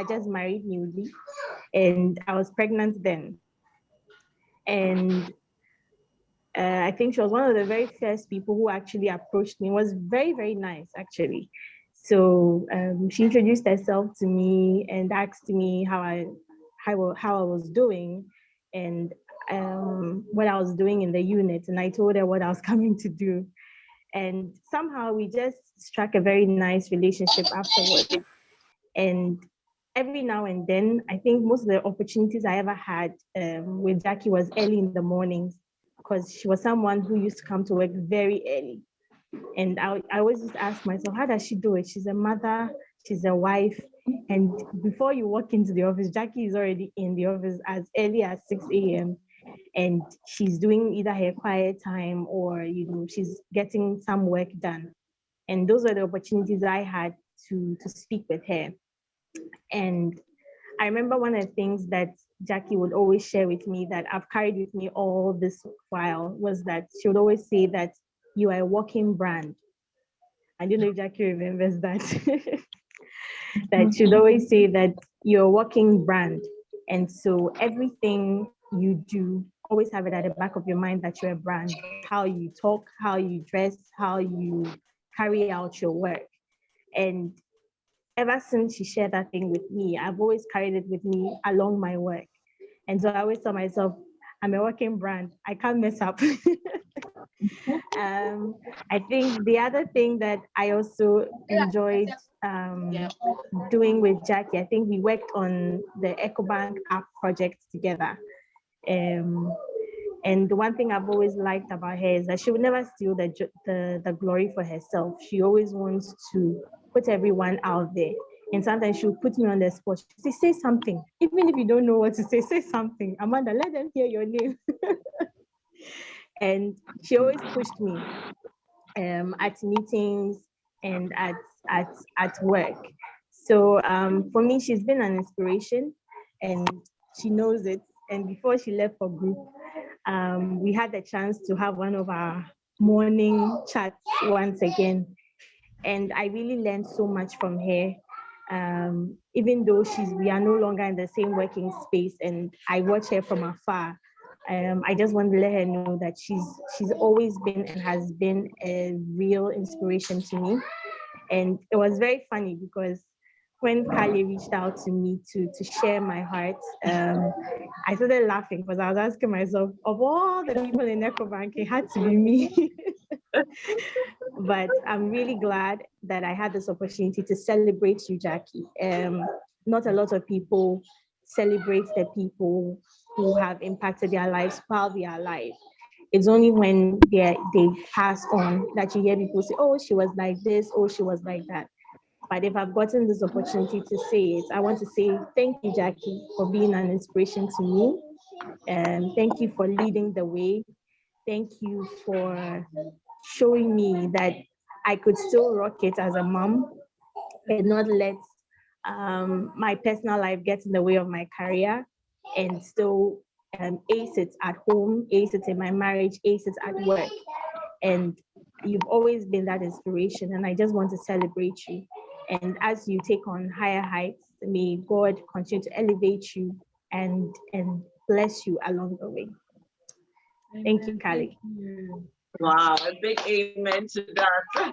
Speaker 4: just married newly, and I was pregnant then. And I think she was one of the very first people who actually approached me. It was very, very nice, actually. So she introduced herself to me and asked me how I was doing and what I was doing in the unit. And I told her what I was coming to do. And somehow we just struck a very nice relationship afterwards. And every now and then, I think most of the opportunities I ever had with Jackie was early in the mornings, because she was someone who used to come to work very early. And I always just ask myself, how does she do it? She's a mother, she's a wife. And before you walk into the office, Jackie is already in the office as early as 6 a.m. And she's doing either her quiet time or, she's getting some work done. And those were the opportunities I had to speak with her. And I remember one of the things that Jackie would always share with me that I've carried with me all this while was that she would always say that you are a walking brand. I don't know if Jackie remembers that. That she'd always say that you're a walking brand. And so everything you do, always have it at the back of your mind that you're a brand. How you talk, how you dress, how you carry out your work. And ever since she shared that thing with me, I've always carried it with me along my work. And so I always tell myself, I'm a working brand. I can't mess up. I think the other thing that I also enjoyed doing with Jackie, I think we worked on the EcoBank app project together. And the one thing I've always liked about her is that she would never steal the glory for herself. She always wants to put everyone out there. And sometimes she'll put me on the spot. She'll say something. Even if you don't know what to say something. Amanda, let them hear your name. And she always pushed me at meetings and at work. So for me, she's been an inspiration, and she knows it. And before she left for group, we had the chance to have one of our morning chats once again. And I really learned so much from her. Even though we are no longer in the same working space, and I watch her from afar. I just want to let her know that she's always been and has been a real inspiration to me. And it was very funny because when Kali reached out to me to share my heart, I started laughing because I was asking myself, of all the people in EcoBank, it had to be me. But I'm really glad that I had this opportunity to celebrate you, Jackie. Not a lot of people celebrate the people who have impacted their lives while they are alive. It's only when they pass on that you hear people say, oh, she was like this, oh, she was like that. But if I've gotten this opportunity to say it, I want to say thank you, Jackie, for being an inspiration to me. And thank you for leading the way. Thank you for showing me that I could still rock it as a mom and not let my personal life get in the way of my career, and still ace it at home, ace it in my marriage, ace it at work. And you've always been that inspiration, and I just want to celebrate you. And as you take on higher heights, may God continue to elevate you and bless you along the way. Thank you, Kali.
Speaker 1: Wow, a big amen to that.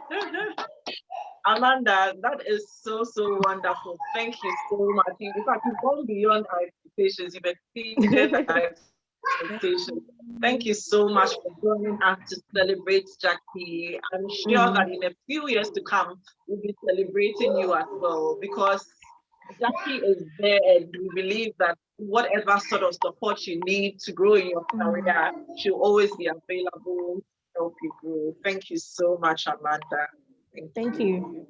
Speaker 1: Amanda, that is so wonderful. Thank you so much. In fact, you've gone beyond our expectations. You've exceeded our expectations. Thank you so much for joining us to celebrate Jackie. I'm sure that in a few years to come, we'll be celebrating you as well, because Jackie is there, and we believe that whatever sort of support you need to grow in your career, she'll always be available to help you grow. Thank you so much, Amanda.
Speaker 4: Thank you.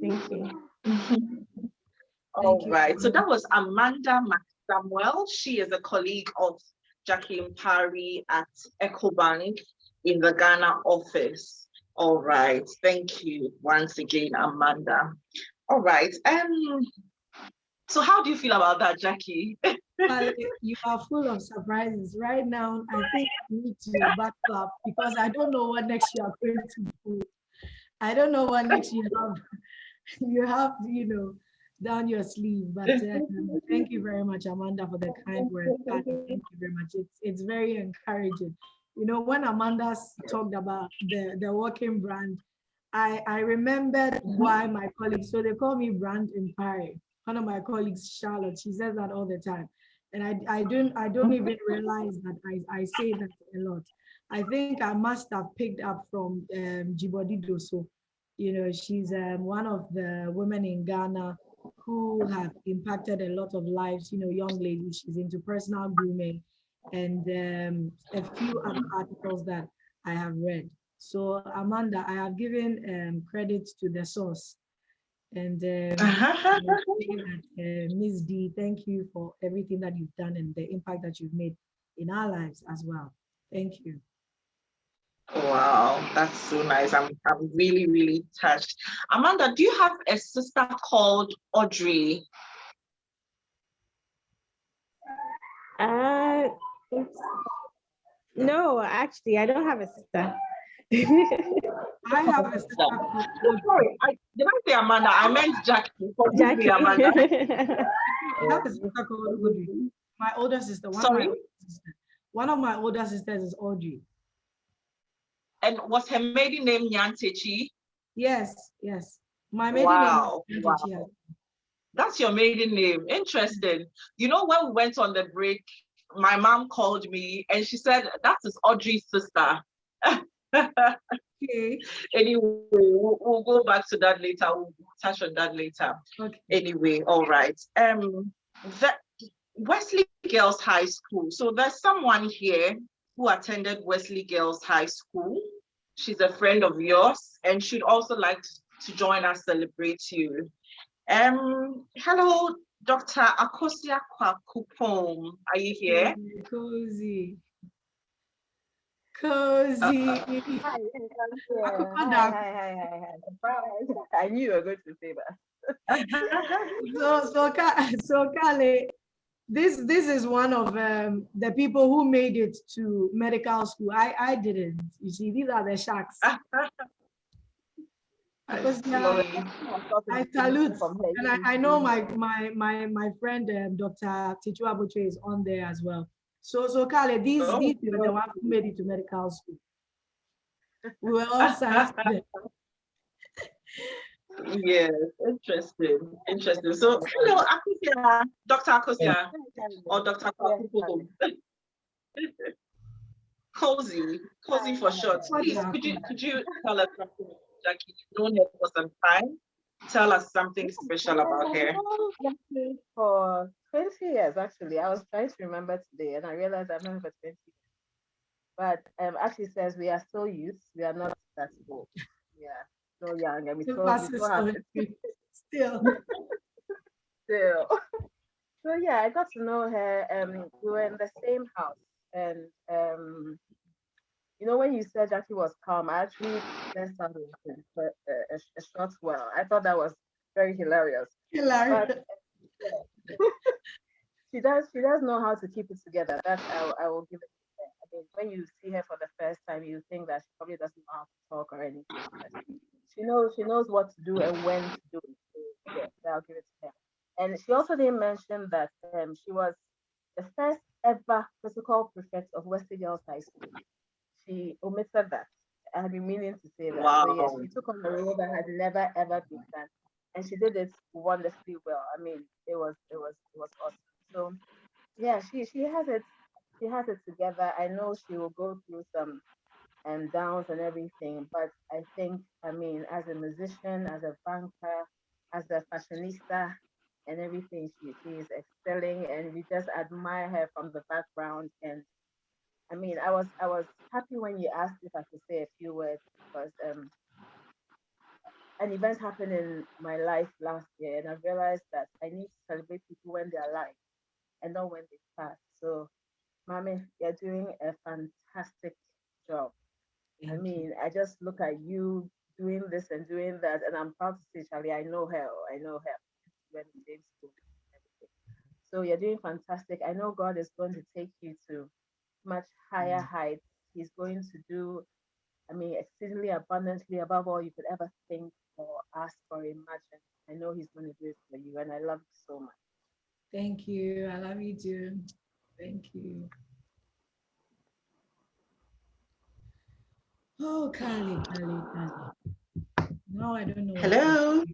Speaker 1: All right. So that was Amanda McSamuel. She is a colleague of Jackie Mpare at EcoBank in the Ghana office. All right. Thank you once again, Amanda. All right. So how do you feel about that, Jackie?
Speaker 3: You are full of surprises. Right now, I think I need to back up because I don't know what next year I'm going to do. I don't know what next year you have, down your sleeve. But thank you very much, Amanda, for the kind words. Thank you very much. It's very encouraging. When Amanda talked about the working brand, I remembered why my colleagues, so they call me Brand Mpare. One of my colleagues, Charlotte, she says that all the time. And I don't even realize that I say that a lot. I think I must have picked up from Jibodi Doso. She's one of the women in Ghana who have impacted a lot of lives, young ladies. She's into personal grooming and a few other articles that I have read. So Amanda, I have given credit to the source. And Ms. D, thank you for everything that you've done and the impact that you've made in our lives as well. Thank you.
Speaker 1: Wow, that's so nice. I'm really touched. Amanda, do you have a sister called Audrey?
Speaker 4: No, actually, I don't have a sister.
Speaker 3: I have a sister called Audrey.
Speaker 1: Sorry, did I say Amanda? I meant Jackie.
Speaker 4: Jackie.
Speaker 1: Amanda.
Speaker 3: I have a sister called Audrey. My older sister. One of my older sisters is Audrey.
Speaker 1: And was her maiden name Nyantechi?
Speaker 3: Yes. My maiden name is Nyantechi.
Speaker 1: Wow. That's your maiden name. Interesting. When we went on the break, my mom called me and she said, that is Audrey's sister.
Speaker 3: Okay.
Speaker 1: Anyway, we'll go back to that later. We'll touch on that later.
Speaker 3: Okay.
Speaker 1: Anyway, all right. The Wesley Girls High School. So there's someone here who attended Wesley Girls High School. She's a friend of yours and she'd also like to join us celebrate you. Hello, Dr. Akosia Kwakupong. Are you here?
Speaker 3: Cozy.
Speaker 5: Hi, Surprise. I knew you were going to say that.
Speaker 3: So Kale, this is one of the people who made it to medical school. I didn't. You see, these are the sharks. Because I salute, and I know my friend Dr. Tichu Abuche is on there as well. So Kale, these are the ones who made it to medical school. We were all sat there.
Speaker 1: Yes, interesting. So, hello, Akosia, Dr. Akosia, or Dr. Kwakupong. Cozy for short. Please, could you tell us something about Jackie? You've known her for some time. Tell us something special about her.
Speaker 5: For 20 years, actually. I was trying to remember today, and I realized I've known her for 20 years. But as she says, we are still youth. We are not that old. We are still young, and we still have it.
Speaker 3: Still.
Speaker 5: So yeah, I got to know her. We were in the same house, and you know, when you said Jackie was calm, I actually then started for a short while. I thought that was very hilarious. But she does know how to keep it together. That I will give it to her. I mean, when you see her for the first time, you think that she probably doesn't know how to talk or anything. But she knows what to do and when to do it. So, yeah, I'll give it to her. And she also didn't mention that she was the first ever physical prefect of Wesley Girls High School. She omitted that. I had been meaning to say that.
Speaker 1: Wow.
Speaker 5: So yes, she took on a role that had never ever been done, and she did it wonderfully well. I mean, it was awesome. So yeah, she has it. She has it together. I know she will go through some downs and everything, but I think, I mean, as a musician, as a banker, as a fashionista, and everything, she is excelling, and we just admire her from the background. And I mean, I was happy when you asked if I could say a few words, because an event happened in my life last year, and I realized that I need to celebrate people when they're alive and not when they pass. So, Mami, you're doing a fantastic job. I mean, I just look at you doing this and doing that, and I'm proud to say, Charlie, I know her. I know her when we did school and everything. So you're doing fantastic. I know God is going to take you to much higher heights. He's going to do, I mean, exceedingly abundantly above all you could ever think or ask or imagine. I know He's going to do it for you, and I love you so much.
Speaker 3: Thank you. I love you too. Thank you. Oh, Kali. No, I don't know.
Speaker 1: Hello.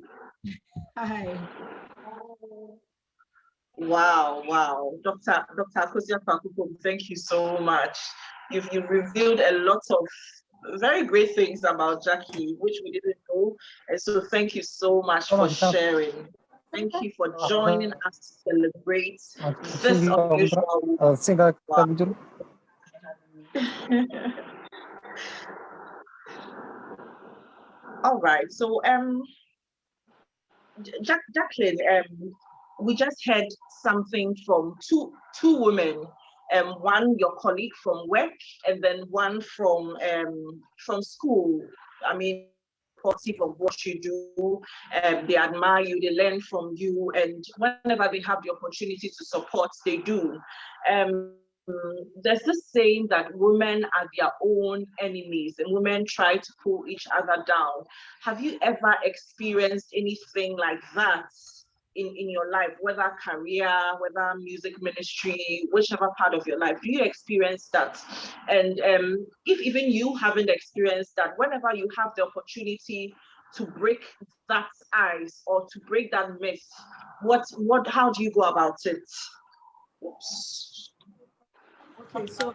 Speaker 3: Hi.
Speaker 1: Wow. Dr. Akosia Kwakupong, thank you so much. You've revealed a lot of very great things about Jackie, which we didn't know. And so thank you so much for sharing. Thank you for joining us to celebrate this unusual. Wow. All right. So Jacqueline, we just heard something from two women. One your colleague from work, and then one from school. I mean, positive of what you do. They admire you, they learn from you, and whenever they have the opportunity to support, they do. There's this saying that women are their own enemies and women try to pull each other down. Have you ever experienced anything like that in your life, whether career, whether music ministry, whichever part of your life? Do you experience that? And if even you haven't experienced that, whenever you have the opportunity to break that ice or to break that myth, how do you go about it? Oops.
Speaker 3: Okay, so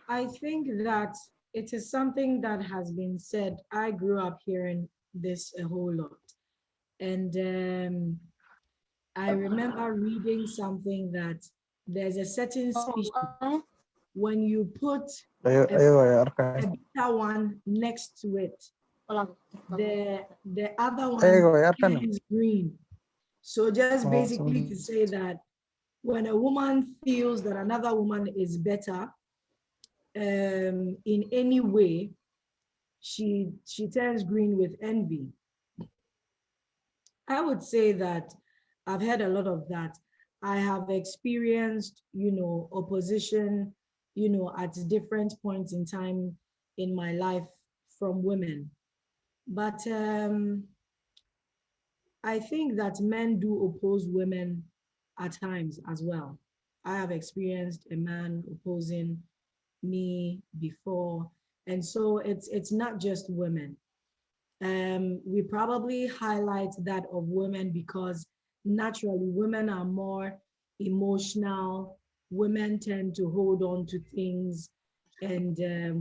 Speaker 3: I think that it is something that has been said. I grew up hearing this a whole lot. And I remember reading something that there's a certain species, when you put a bitter one next to it, the other one is green. So just
Speaker 6: Wow, so
Speaker 3: basically to say that when a woman feels that another woman is better in any way, she turns green with envy. I would say that I've had a lot of that. I have experienced, opposition, at different points in time in my life from women. But I think that men do oppose women at times as well. I have experienced a man opposing me before. And so it's not just women. We probably highlight that of women because naturally women are more emotional. Women tend to hold on to things, and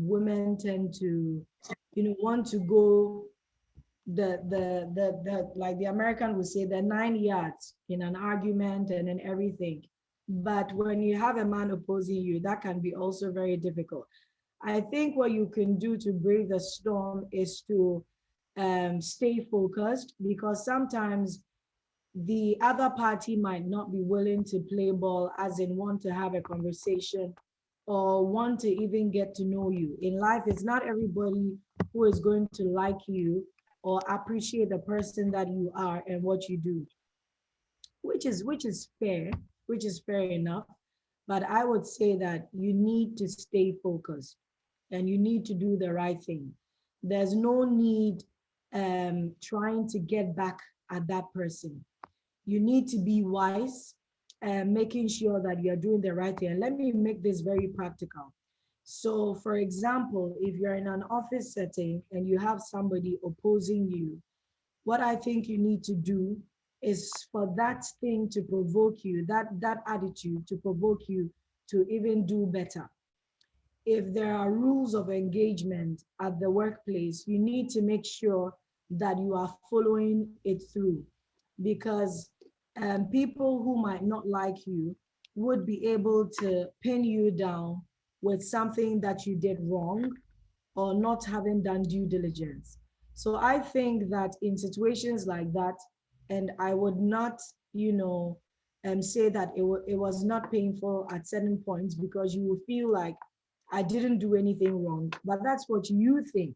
Speaker 3: women tend to, want to go the like the American would say the 9 yards in an argument and in everything. But when you have a man opposing you, that can be also very difficult. I think what you can do to brave the storm is to stay focused, because sometimes the other party might not be willing to play ball, as in want to have a conversation or want to even get to know you. In life, it's not everybody who is going to like you or appreciate the person that you are and what you do, which is fair, which is fair enough. But I would say that you need to stay focused and you need to do the right thing. There's no need trying to get back at that person. You need to be wise, making sure that you're doing the right thing. And let me make this very practical. So, for example, if you're in an office setting and you have somebody opposing you, what I think you need to do is for that thing to provoke you, that attitude to provoke you to even do better. If there are rules of engagement at the workplace, you need to make sure that you are following it through, because people who might not like you would be able to pin you down with something that you did wrong or not having done due diligence. So I think that in situations like that, and I would not, say that it was not painful at certain points, because you will feel like I didn't do anything wrong, but that's what you think.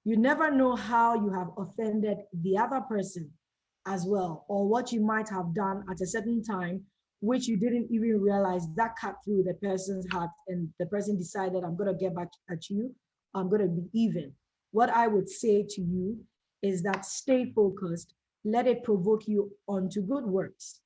Speaker 3: You never know how you have offended the other person as well, or what you might have done at a certain time, which you didn't even realize that cut through the person's heart, and the person decided, I'm going to get back at you, I'm going to be even. What I would say to you is that stay focused, let it provoke you onto good works,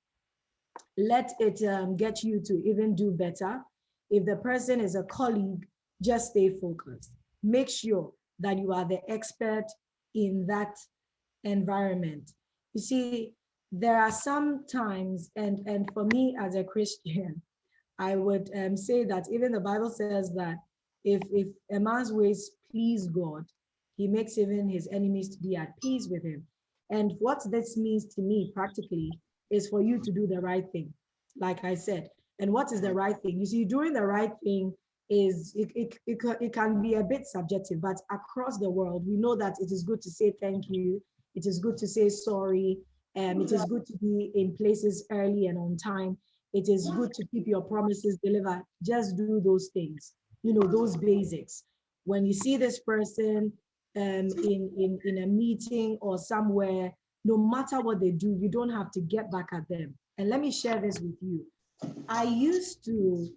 Speaker 3: let it get you to even do better. If the person is a colleague, just stay focused. Make sure that you are the expert in that environment. You see, there are some times, and for me as a Christian, I would say that even the Bible says that if a man's ways please God, he makes even his enemies to be at peace with him. And what this means to me practically is for you to do the right thing, like I said. And what is the right thing? You see, doing the right thing is, it can be a bit subjective, but across the world, we know that it is good to say thank you. It is good to say sorry. It is good to be in places early and on time. It is good to keep your promises delivered. Just do those things, those basics. When you see this person in a meeting or somewhere, no matter what they do, you don't have to get back at them. And let me share this with you. I used to,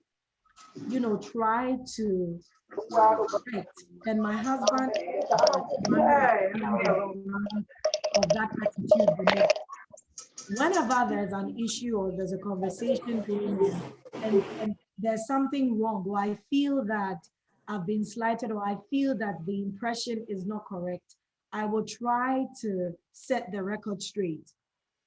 Speaker 3: try to correct, and my husband is one of that attitude the next. Whenever there's an issue or there's a conversation going on, and there's something wrong, or I feel that I've been slighted, or I feel that the impression is not correct, I will try to set the record straight.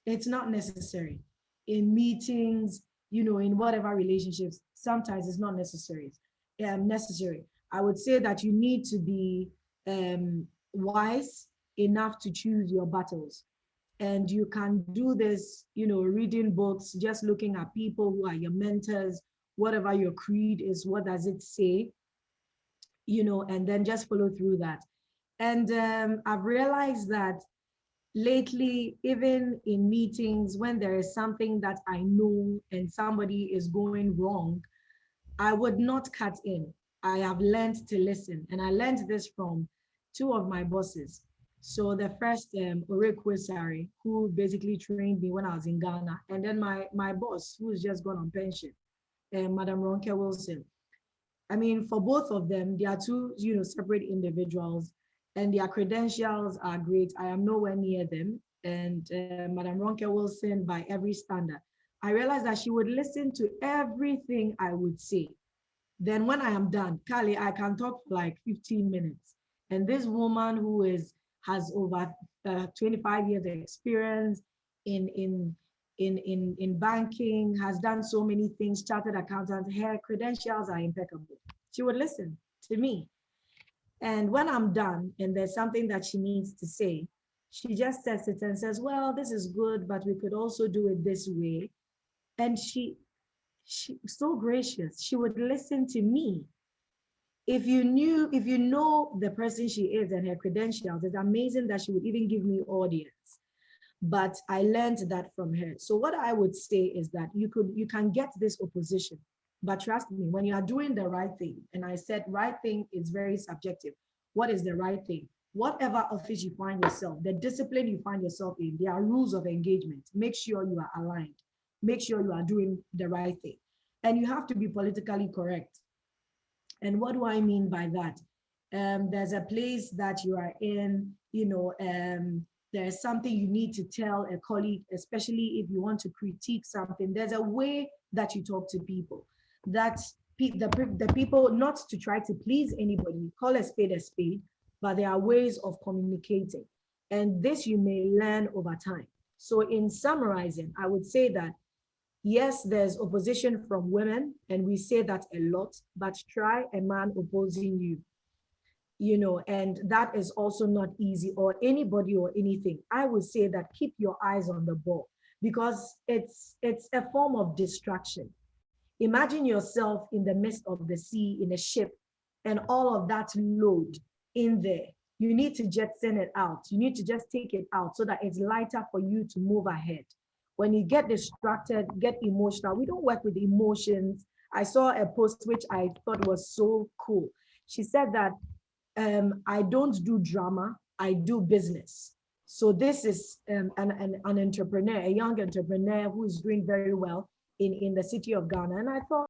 Speaker 3: It's not necessary. In meetings, in whatever relationships, sometimes it's not necessary. I would say that you need to be wise enough to choose your battles. And you can do this, reading books, just looking at people who are your mentors, whatever your creed is, what does it say, and then just follow through that. And I've realized that lately, even in meetings, when there is something that I know and somebody is going wrong, I would not cut in. I have learned to listen. And I learned this from two of my bosses. So the first, Orekwesari, who basically trained me when I was in Ghana. And then my boss, who's just gone on pension, Madam Ronke Wilson. I mean, for both of them, they are two, separate individuals, and their credentials are great. I am nowhere near them. And Madam Ronke Wilson, by every standard, I realized that she would listen to everything I would say. Then when I am done, Kali, I can talk for like 15 minutes. And this woman who has over 25 years experience in, in, in banking, has done so many things, chartered accountant, her credentials are impeccable. She would listen to me. And when I'm done and there's something that she needs to say, she just says it and says, well, this is good, but we could also do it this way. And she so gracious. She would listen to me. If you know the person she is and her credentials, it's amazing that she would even give me audience. But I learned that from her. So what I would say is that you can get this opposition, but trust me, when you are doing the right thing, and I said right thing is very subjective. What is the right thing? Whatever office you find yourself, the discipline you find yourself in, there are rules of engagement. Make sure you are aligned. Make sure you are doing the right thing. And you have to be politically correct. And what do I mean by that? There's a place that you are in, there's something you need to tell a colleague, especially if you want to critique something. There's a way that you talk to people. That the people, not to try to please anybody, call a spade, but there are ways of communicating. And this you may learn over time. So in summarizing, I would say that yes, there's opposition from women, and we say that a lot, but try a man opposing you, and that is also not easy, or anybody or anything. I would say that keep your eyes on the ball, because it's a form of distraction. Imagine yourself in the midst of the sea in a ship, and all of that load in there. You need to just send it out. You need to just take it out so that it's lighter for you to move ahead. When you get distracted, get emotional. We don't work with emotions. I saw a post which I thought was so cool. She said that I don't do drama, I do business. So this is an entrepreneur, a young entrepreneur who is doing very well in the city of Ghana. And I thought,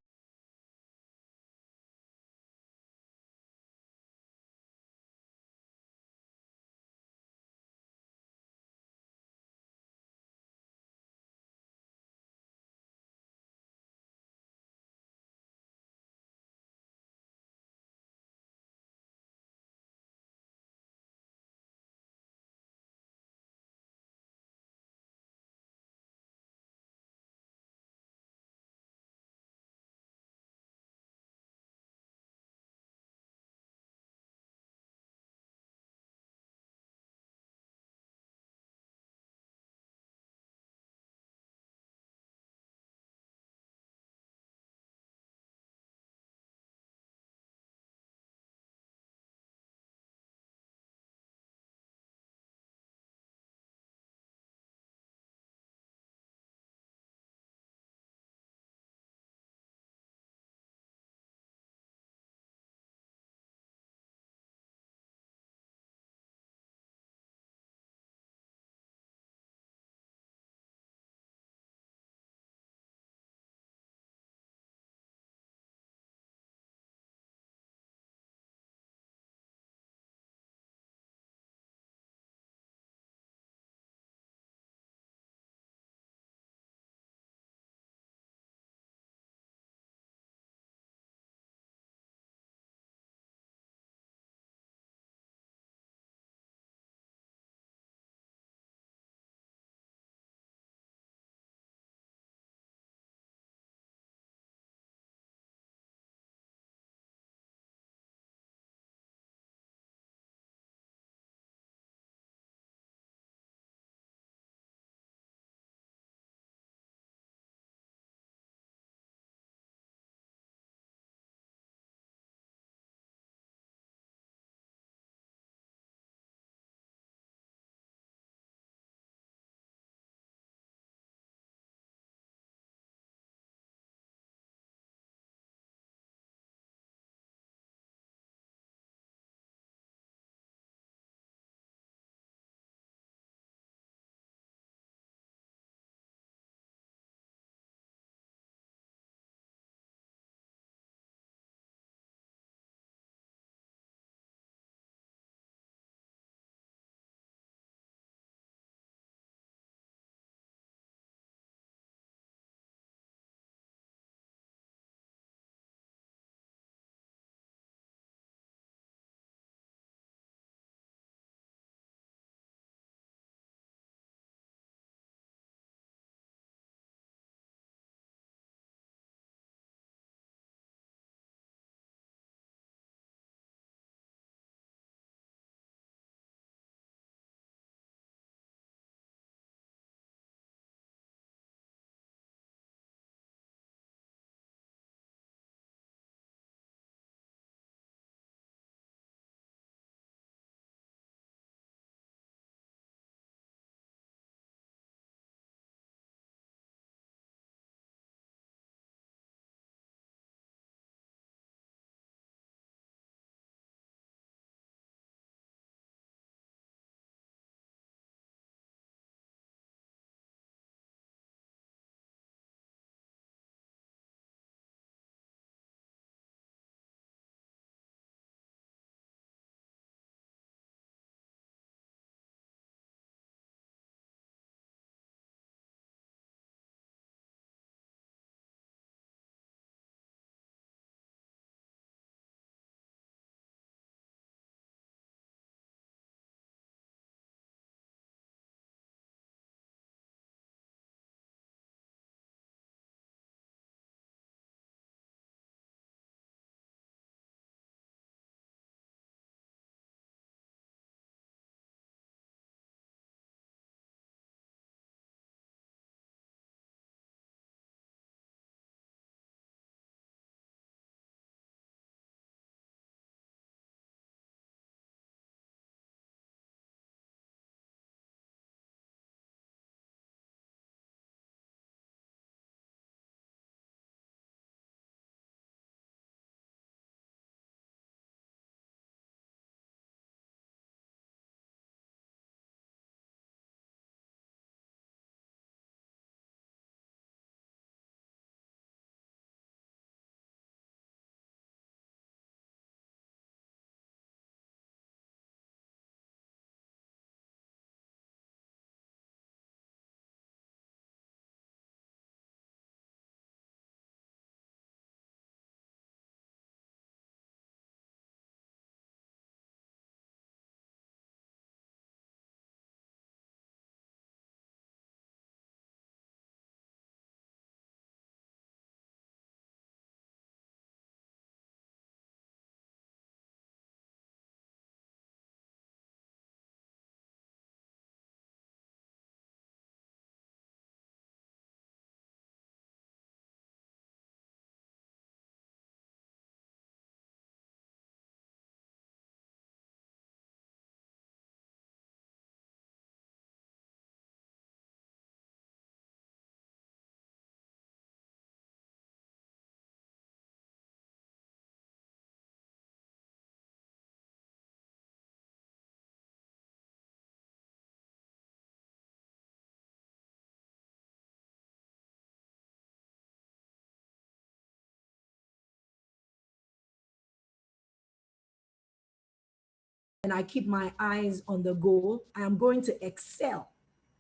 Speaker 3: and I keep my eyes on the goal, I am going to excel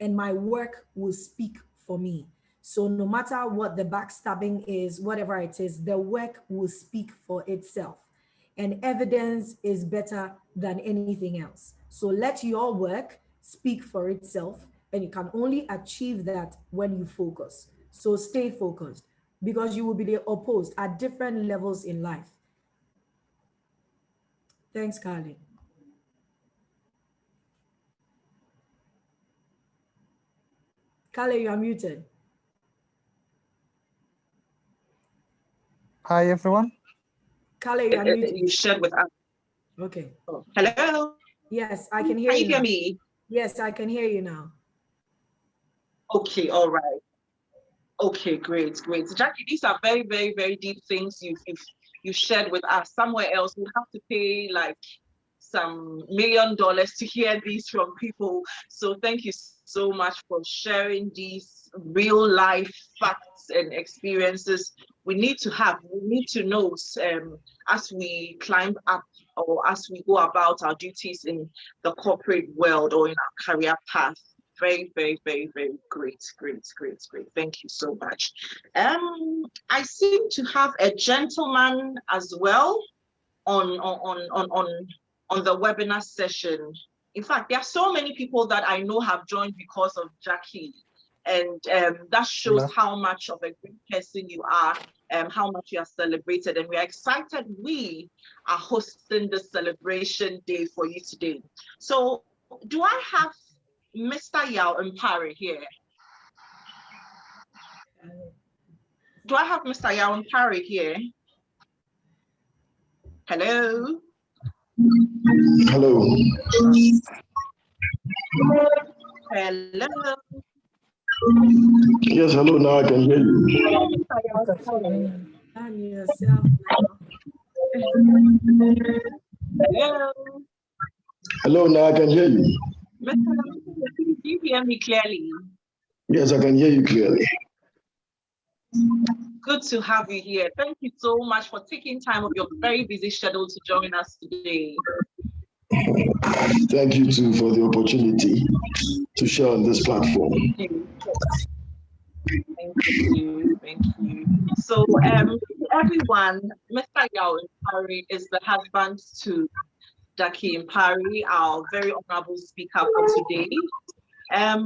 Speaker 3: and my work will speak for me. So no matter what the backstabbing is, whatever it is, the work will speak for itself. And evidence is better than anything else. So let your work speak for itself, and you can only achieve that when you focus. So stay focused, because you will be opposed at different levels in life. Thanks, Carly. Carly, you are muted.
Speaker 6: Hi, everyone.
Speaker 3: Carly, you are muted.
Speaker 1: You shared with us.
Speaker 3: Okay.
Speaker 1: Oh, hello.
Speaker 3: Yes, I can hear
Speaker 1: Can
Speaker 3: you
Speaker 1: you hear
Speaker 3: now.
Speaker 1: me?
Speaker 3: Yes, I can hear you now.
Speaker 1: Okay, all right. Okay, great. Jackie, these are very, very, very deep things you've shared with us. Somewhere else, we have to pay like some $1 million to hear these from people. So thank you so much for sharing these real life facts and experiences we need to know as we climb up or as we go about our duties in the corporate world or in our career path. Very, very, very, very great. Thank you so much. I seem to have a gentleman as well on the webinar session. In fact, there are so many people that I know have joined because of Jackie. And that shows how much of a great person you are, how much you are celebrated. And we are excited we are hosting the celebration day for you today. So do I have Mr. Mpare here? Do I have Mr. Mpare here? Hello?
Speaker 7: Hello.
Speaker 1: Hello?
Speaker 7: Yes, hello, now I can hear you.
Speaker 3: And yourself now.
Speaker 1: Hello?
Speaker 7: Hello, now I can hear you.
Speaker 1: Mr. Do you hear me clearly?
Speaker 7: Yes, I can hear you clearly.
Speaker 1: Good to have you here. Thank you so much for taking time of your very busy schedule to join us today.
Speaker 7: Thank you too for the opportunity to share on this platform.
Speaker 1: Thank you. So everyone, Mr. Mpare is the husband to Jackie Mpare, our very honorable speaker for today. I've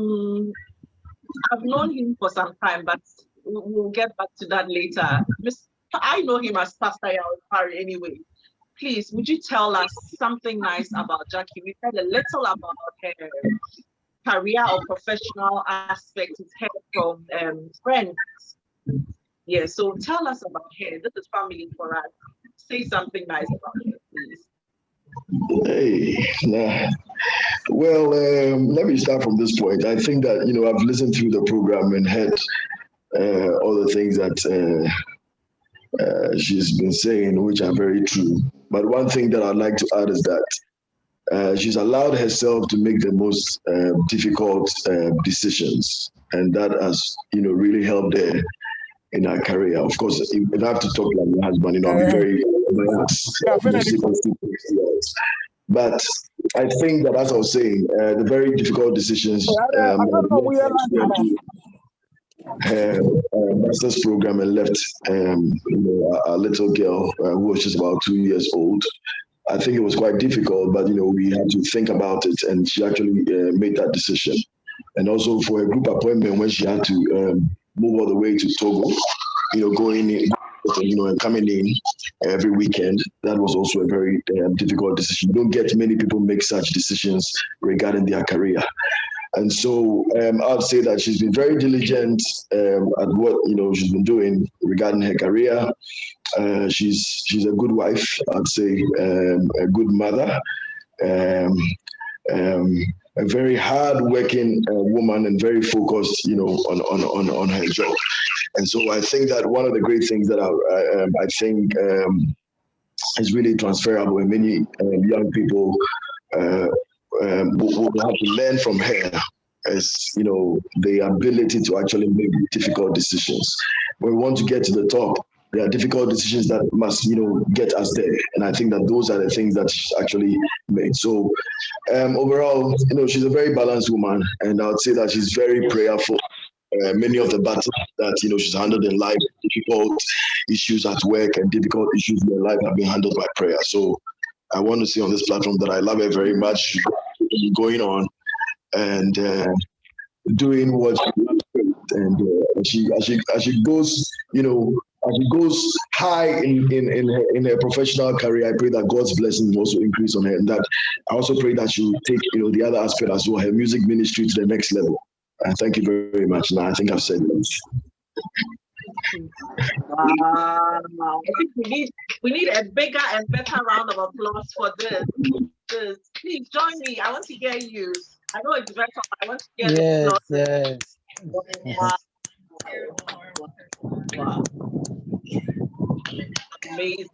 Speaker 1: known him for some time, but we'll get back to that later. I know him as Pastor Mpare anyway. Please, would you tell us something nice about Jackie? We've heard a little about her career or professional aspects. We've heard from friends. Yeah, so tell us about her. This is family for us. Say something nice about her, please.
Speaker 7: Hey, nah. Well, let me start from this point. I think that, I've listened through the program and heard all the things that she's been saying, which are very true. But one thing that I'd like to add is that she's allowed herself to make the most difficult decisions. And that has, really helped her in her career. Of course, if I have to talk like my husband, I'll be very but I think that, as I was saying, the very difficult decisions her master's program and left a little girl who was just about 2 years old. I think it was quite difficult, but we had to think about it, and she actually made that decision. And also for a group appointment when she had to move all the way to Togo, going in, and coming in every weekend, that was also a very difficult decision. You don't get many people make such decisions regarding their career. And so I'd say that she's been very diligent at what she's been doing regarding her career. She's a good wife, I'd say, a good mother, a very hard-working woman, and very focused, on her job. And so I think that one of the great things that I think is really transferable, and many young people will have to learn from her, is the ability to actually make difficult decisions. When we want to get to the top, There are difficult decisions that must, get us there. And I think that those are the things that she's actually made. So overall, she's a very balanced woman, and I would say that she's very prayerful. Many of the battles that she's handled in life, difficult issues at work and difficult issues in her life have been handled by prayer. So I want to say on this platform that I love her very much, going on and doing what she loves, and as she goes, as she goes high in her professional career, I pray that God's blessings also increase on her, and that I also pray that she will take the other aspect as well, her music ministry to the next level. Thank you very, very much. Now I think I've said it.
Speaker 1: Wow. I think we need a bigger and better round of applause for this. Please join me. I want to hear you. I know it's better, but I want to hear the applause. Wow. Wow. Amazing.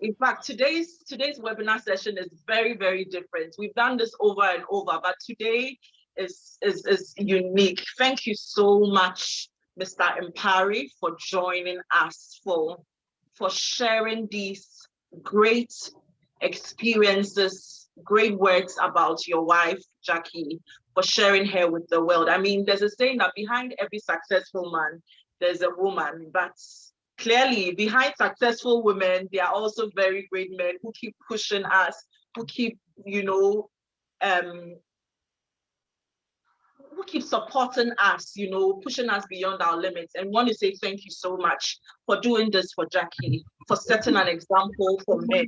Speaker 1: In fact, today's webinar session is very, very different. We've done this over and over, but today is unique. Thank you so much, Mr. Mpare, for joining us, for sharing these great experiences, great words about your wife, Jackie, for sharing her with the world. I mean, there's a saying that behind every successful man, there's a woman. But clearly, behind successful women, there are also very great men who keep pushing us, who keep, who keep supporting us, pushing us beyond our limits. And want to say thank you so much for doing this for Jackie, for setting an example for men.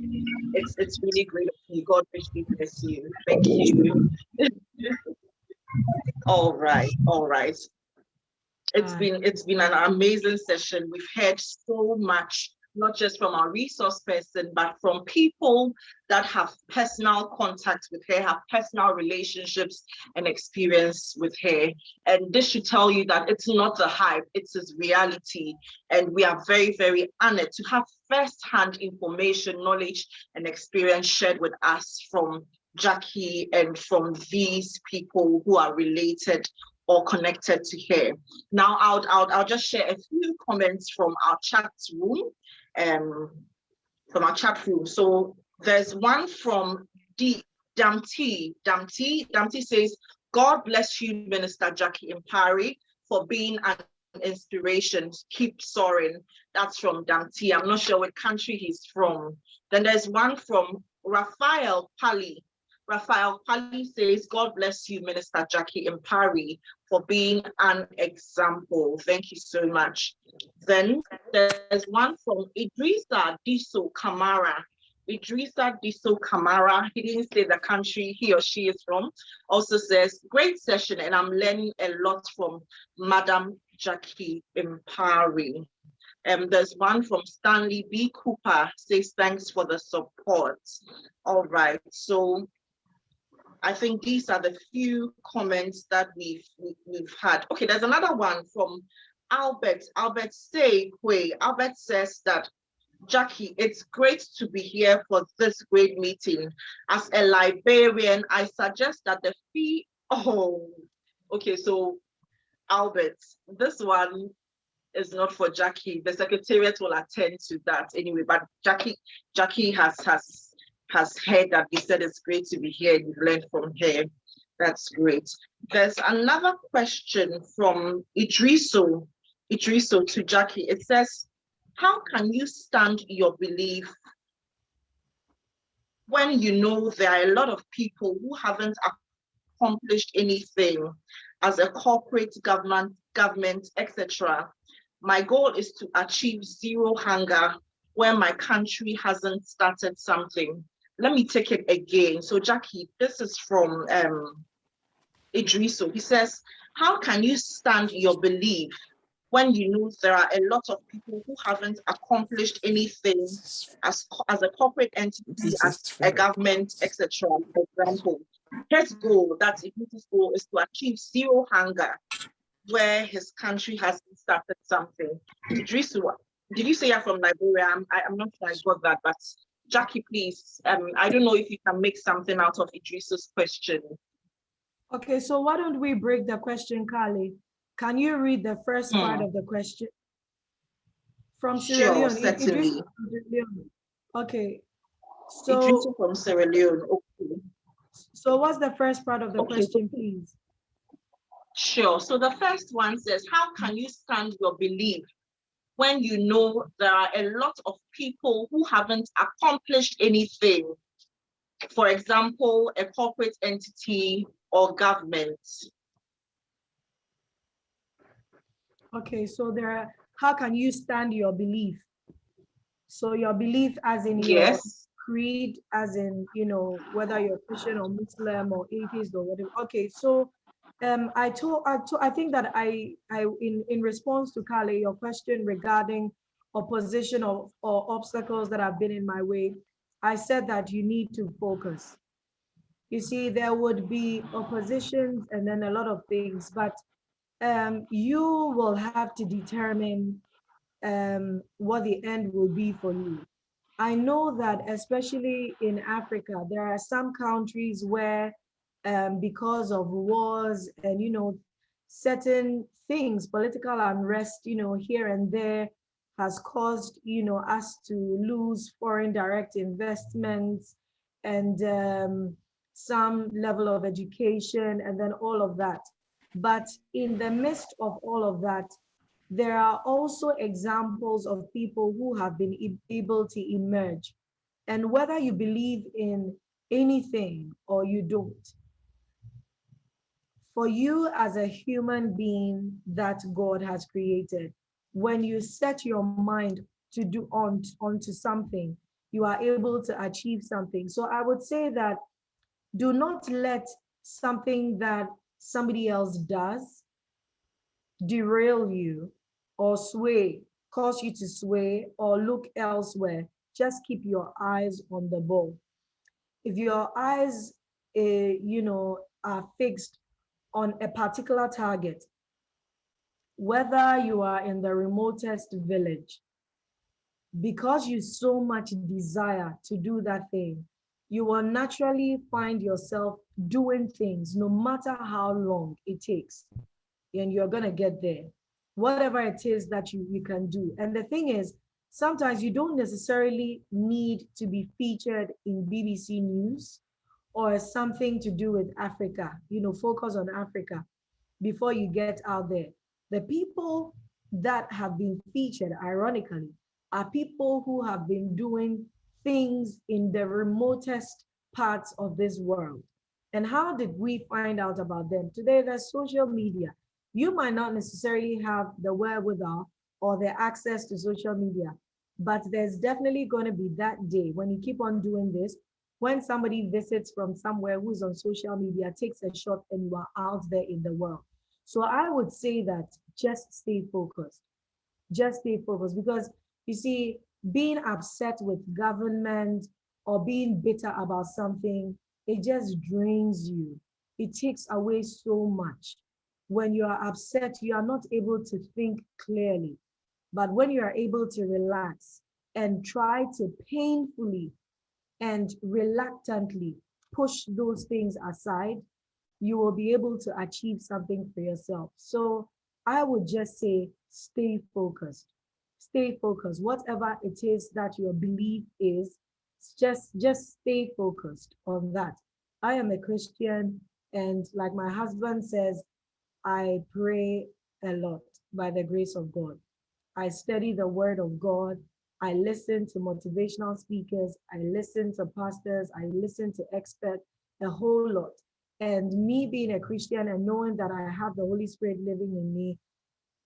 Speaker 1: It's really great of you. God richly bless you. Thank you. All right. It's been an amazing session. We've heard so much, not just from our resource person, but from people that have personal contact with her, have personal relationships and experience with her. And this should tell you that it's not a hype, it's his reality. And we are very, very honored to have first-hand information, knowledge, and experience shared with us from Jackie and from these people who are related or connected to her. Now, I'll just share a few comments from our chat room. So there's one from Damti. Damti says, God bless you, Minister Jackie Mpare, for being an inspiration. Keep soaring. That's from Damti. I'm not sure what country he's from. Then there's one from Raphael Pali. Raphael Pali says, God bless you, Minister Jackie Mpare, for being an example. Thank you so much. Then there's one from Idrissa Diso Kamara. Idrissa Diso Kamara, he didn't say the country he or she is from, also says, great session, and I'm learning a lot from Madam Jackie Mpare. There's one from Stanley B. Cooper, says, thanks for the support. All right, so I think these are the few comments that we've had. Okay, there's another one from Albert. Albert says that, Jackie, it's great to be here for this great meeting. As a librarian, I suggest that the fee. Oh, okay. So, Albert, this one is not for Jackie. The secretariat will attend to that anyway. But Jackie has heard that we said it's great to be here and you've learned from her. That's great. There's another question from Idriso to Jackie. It says, how can you stand your belief when you know there are a lot of people who haven't accomplished anything as a corporate government, etc.? My goal is to achieve zero hunger when my country hasn't started something. Let me take it again. So Jackie, this is from Idriso. He says, how can you stand your belief when you know there are a lot of people who haven't accomplished anything as a corporate entity, as a government, etc.? For example, his goal, that's Idriso's goal, is to achieve zero hunger where his country hasn't started something. Idriso, did you say you're from Liberia? I'm not sure I got that, but Jackie, please, I don't know if you can make something out of Idriso's question.
Speaker 3: Okay, so why don't we break the question, Carly? Can you read the first part of the question? From Sierra
Speaker 1: Sure,
Speaker 3: Leone. Idris
Speaker 1: certainly.
Speaker 3: from Sierra Leone. Okay.
Speaker 1: Idris
Speaker 3: So,
Speaker 1: from Sierra Leone. Okay.
Speaker 3: so what's the first part of the
Speaker 1: Okay, so
Speaker 3: question, please?
Speaker 1: sure. So the first one says, how can you stand your belief when you know there are a lot of people who haven't accomplished anything? For example, a corporate entity or government.
Speaker 3: Okay, so how can you stand your belief? So your belief as in your
Speaker 1: Yes.
Speaker 3: creed, as in, whether you're Christian or Muslim or atheist or whatever. Okay, so I think that in response to Kale, your question regarding opposition or obstacles that have been in my way, I said that you need to focus. You see, there would be oppositions and then a lot of things, but you will have to determine what the end will be for you. I know that especially in Africa, there are some countries where because of wars and, certain things, political unrest, here and there has caused, us to lose foreign direct investments and some level of education and then all of that. But in the midst of all of that, there are also examples of people who have been able to emerge. And whether you believe in anything or you don't, for you as a human being that God has created, when you set your mind to do onto something, you are able to achieve something. So I would say that do not let something that somebody else does derail you or cause you to sway or look elsewhere. Just keep your eyes on the ball. If your eyes, are fixed on a particular target, whether you are in the remotest village, because you so much desire to do that thing, you will naturally find yourself doing things no matter how long it takes, and you're going to get there, whatever it is that you can do. And the thing is, sometimes you don't necessarily need to be featured in BBC News or something to do with Africa, focus on Africa before you get out there. The people that have been featured, ironically, are people who have been doing things in the remotest parts of this world. And how did we find out about them? Today, there's social media. You might not necessarily have the wherewithal or the access to social media, but there's definitely going to be that day when you keep on doing this, when somebody visits from somewhere who's on social media, takes a shot, and you are out there in the world. So I would say that just stay focused. Just stay focused, because you see, being upset with government or being bitter about something, it just drains you. It takes away so much. When you are upset, you are not able to think clearly. But when you are able to relax and try to painfully and reluctantly push those things aside, you will be able to achieve something for yourself. So I would just say stay focused. Stay focused. Whatever it is that your belief is, just stay focused on that. I am a Christian, and like my husband says, I pray a lot by the grace of God. I study the word of God. I listen to motivational speakers. I listen to pastors. I listen to experts, a whole lot. And me being a Christian and knowing that I have the Holy Spirit living in me,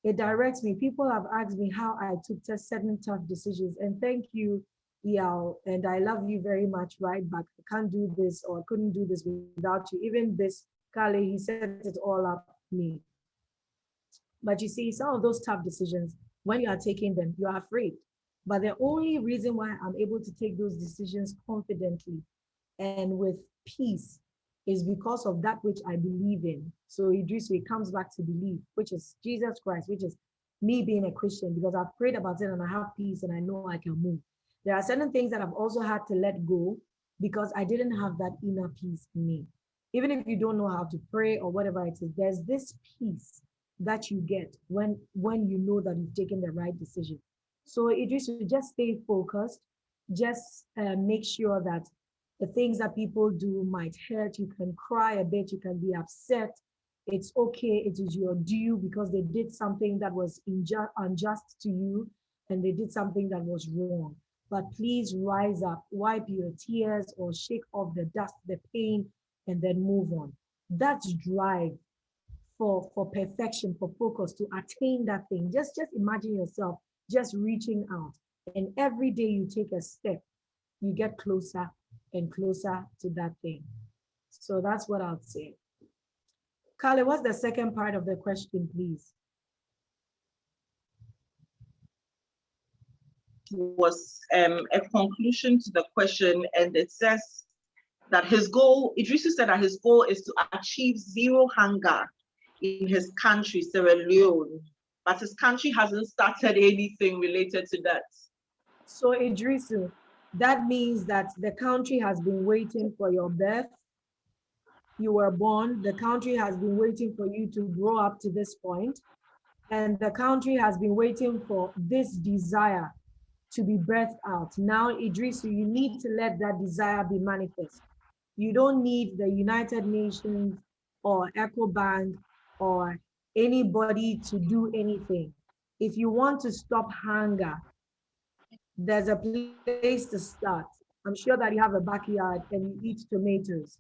Speaker 3: it directs me. People have asked me how I took certain tough decisions. And thank you, Yao. And I love you very much, right back. I can't do this or I couldn't do this without you. Even this, Kale, he set it all up me. But you see, some of those tough decisions, when you are taking them, you are afraid. But the only reason why I'm able to take those decisions confidently and with peace is because of that which I believe in. So Idris, it comes back to belief, which is Jesus Christ, which is me being a Christian, because I've prayed about it and I have peace and I know I can move. There are certain things that I've also had to let go because I didn't have that inner peace in me. Even if you don't know how to pray or whatever it is, there's this peace that you get when you know that you've taken the right decision. So Idris, you just stay focused. Just make sure that the things that people do might hurt. You can cry a bit. You can be upset. It's okay. It is your due because they did something that was unjust to you, and they did something that was wrong. But please rise up, wipe your tears, or shake off the dust, the pain, and then move on. That's drive for perfection, for focus, to attain that thing. Just imagine yourself just reaching out. And every day you take a step, you get closer and closer to that thing. So that's what I'll say. Carly, what's the second part of the question, please?
Speaker 1: Was a conclusion to the question, and it says that his goal, Idrisu said that his goal is to achieve zero hunger in his country, Sierra Leone, but his country hasn't started anything related to that.
Speaker 3: So Idrisu, that means that the country has been waiting for your birth. You were born, the country has been waiting for you to grow up to this point, and the country has been waiting for this desire to be birthed out. Now, Idrisu, you need to let that desire be manifest. You don't need the United Nations or EcoBank or anybody to do anything. If you want to stop hunger, there's a place to start. I'm sure that you have a backyard and you eat tomatoes.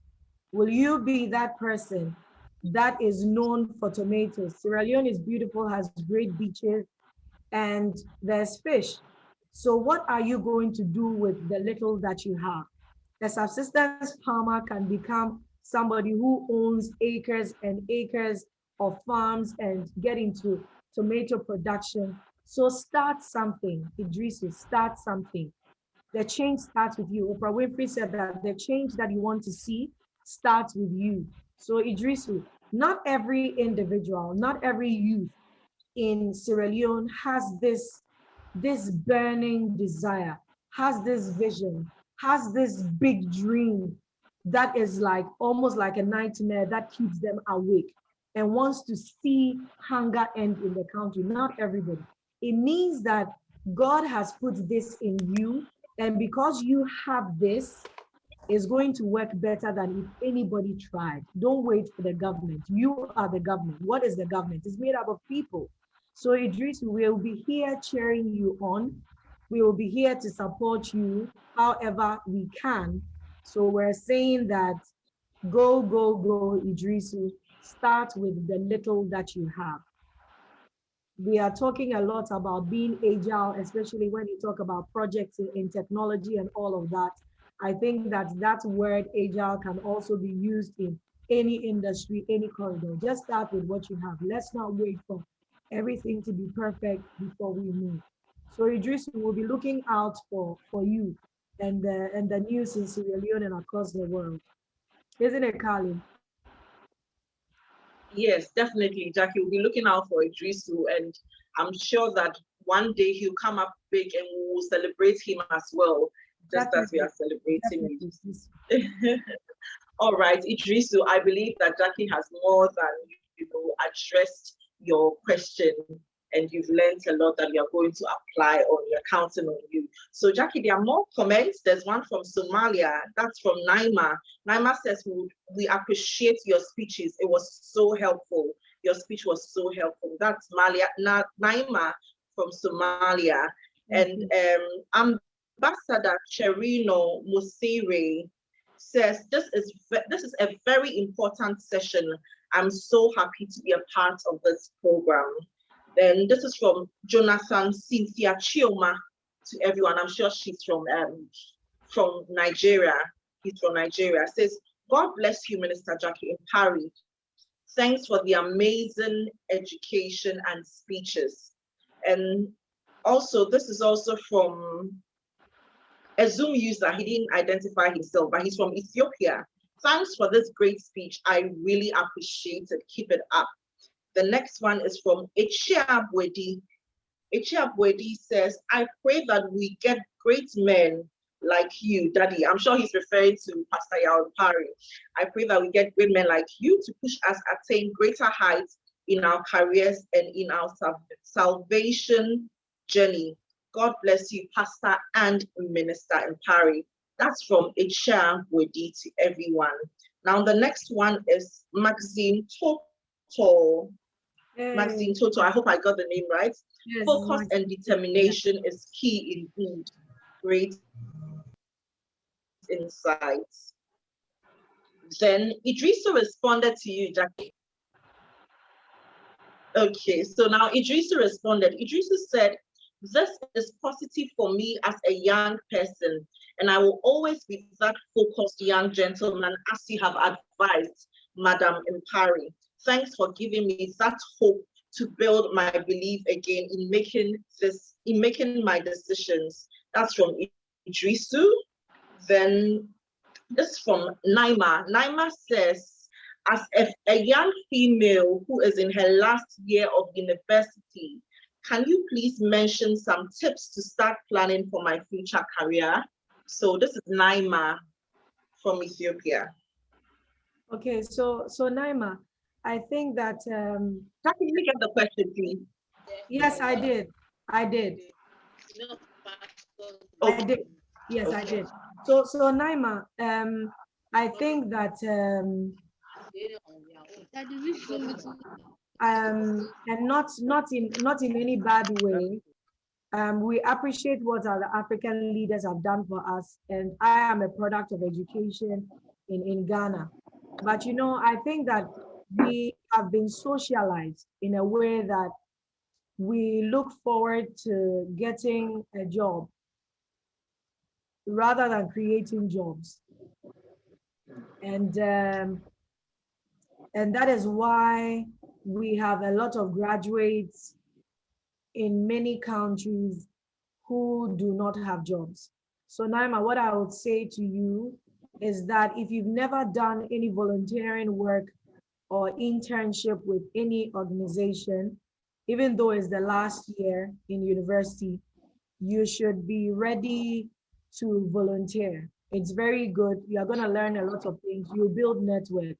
Speaker 3: Will you be that person that is known for tomatoes? Sierra Leone is beautiful, has great beaches, and there's fish. So what are you going to do with the little that you have? A subsistence farmer can become somebody who owns acres and acres of farms and get into tomato production. So start something, Idrisu, start something. The change starts with you. Oprah Winfrey said that the change that you want to see starts with you. So Idrisu, not every individual, not every youth in Sierra Leone has this burning desire, has this vision, has this big dream that is like almost like a nightmare that keeps them awake and wants to see hunger end in the country. Not everybody. It means that God has put this in you, and because you have this, is going to work better than if anybody tried. Don't wait for the government. You are the government. What is the government? It's made up of people. So Idris, we'll be here cheering you on. We will be here to support you however we can. So we're saying that go, go, go, Idrisu. Start with the little that you have. We are talking a lot about being agile, especially when you talk about projects in technology and all of that. I think that that word agile can also be used in any industry, any corridor. Just start with what you have. Let's not wait for everything to be perfect before we move. So Idris, we will be looking out for you and the news in Sierra Leone and across the world. Isn't it, Carly?
Speaker 1: Yes, definitely, Jackie. We'll be looking out for Idrisu, and I'm sure that one day he'll come up big and we will celebrate him as well, just as we are celebrating you. All right, Idrisu, I believe that Jackie has more than addressed your question, and you've learned a lot that you're going to apply or you're counting on you. So Jackie, there are more comments. There's one from Somalia. That's from Naima. Naima says, we appreciate your speeches. It was so helpful. Your speech was so helpful. That's Naima from Somalia. And Ambassador Cherino Musire says, this is a very important session. I'm so happy to be a part of this program. Then this is from Jonathan Cynthia Chioma to everyone. I'm sure she's from Nigeria. He's from Nigeria. Says, God bless you, Minister Jackie Mpare. Thanks for the amazing education and speeches. And also, this is also from a Zoom user. He didn't identify himself, but he's from Ethiopia. Thanks for this great speech. I really appreciate it. Keep it up. The next one is from Echia Bwedi. Echia Bwedi says, I pray that we get great men like you, Daddy. I'm sure he's referring to Pastor Mpare. I pray that we get great men like you to push us attain greater heights in our careers and in our salvation journey. God bless you, Pastor and Minister Mpare. That's from Iydc to everyone. Now, the next one is Maxine Toto.
Speaker 3: Hey,
Speaker 1: Maxine Toto, I hope I got the name right.
Speaker 3: yes,
Speaker 1: Focus
Speaker 3: Max.
Speaker 1: and determination is key indeed. Great insights. Then Idrissa responded to you, Jackie. Okay, so now Idrissa responded. Idrissa said, "This is positive for me as a young person, and I will always be that focused young gentleman as you have advised, Madam Mpare. Thanks for giving me that hope to build my belief again in making my decisions." That's from Idrisu. Then this from Naima. Naima says, as a young female who is in her last year of university, can you please mention some tips to start planning for my future career? So this is Naima from Ethiopia.
Speaker 3: Okay, so Naima, I think that
Speaker 1: Can you get the question, please?
Speaker 3: yes, I did. I did. I
Speaker 1: Okay.
Speaker 3: did. Yes, I did. So Naima, I think that and not in any bad way. We appreciate what our African leaders have done for us, and I am a product of education in Ghana. But you know, I think that we have been socialized in a way that we look forward to getting a job rather than creating jobs. And that is why we have a lot of graduates in many countries who do not have jobs. So Naima, what I would say to you is that if you've never done any volunteering work or internship with any organization, even though it's the last year in university, you should be ready to volunteer. It's very good. You're going to learn a lot of things. You build network.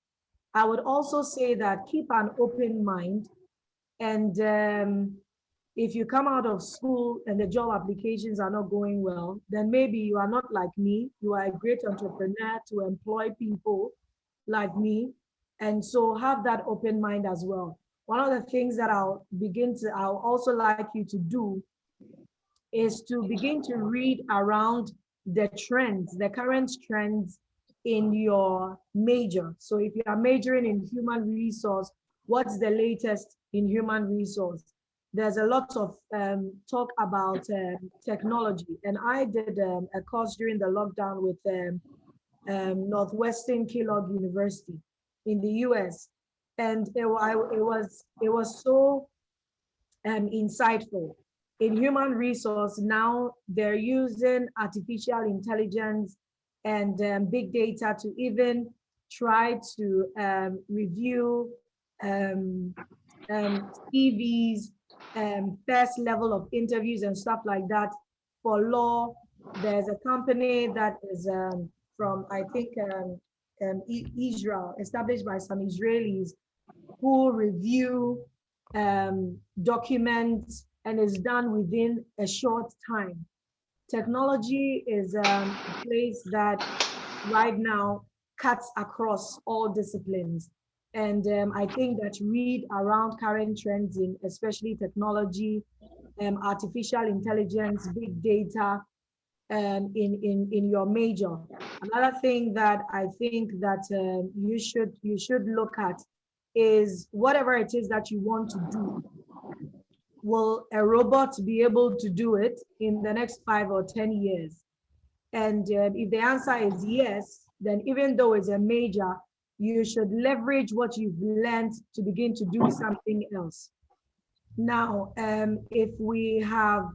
Speaker 3: I would also say that keep an open mind. And if you come out of school and the job applications are not going well, then maybe you are not like me. You are a great entrepreneur to employ people like me. And so have that open mind as well. One of the things that I'll also like you to do is to begin to read around the trends, the current trends in your major. So if you are majoring in human resource, what's the latest in human resource? There's a lot of talk about technology. And I did a course during the lockdown with Northwestern Kellogg University in the US. And it was so insightful. In human resource, now they're using artificial intelligence and big data to even try to review CVs, first level of interviews and stuff like that. For law, there's a company that is from, I think, Israel, established by some Israelis who review documents, and is done within a short time. Technology is a place that right now cuts across all disciplines. And I think that read around current trends in especially technology, artificial intelligence, big data, in your major. Another thing that I think that you should look at is whatever it is that you want to do. Will a robot be able to do it in the next 5 or 10 years? And if the answer is yes, then even though it's a major, you should leverage what you've learned to begin to do something else. Now, if we have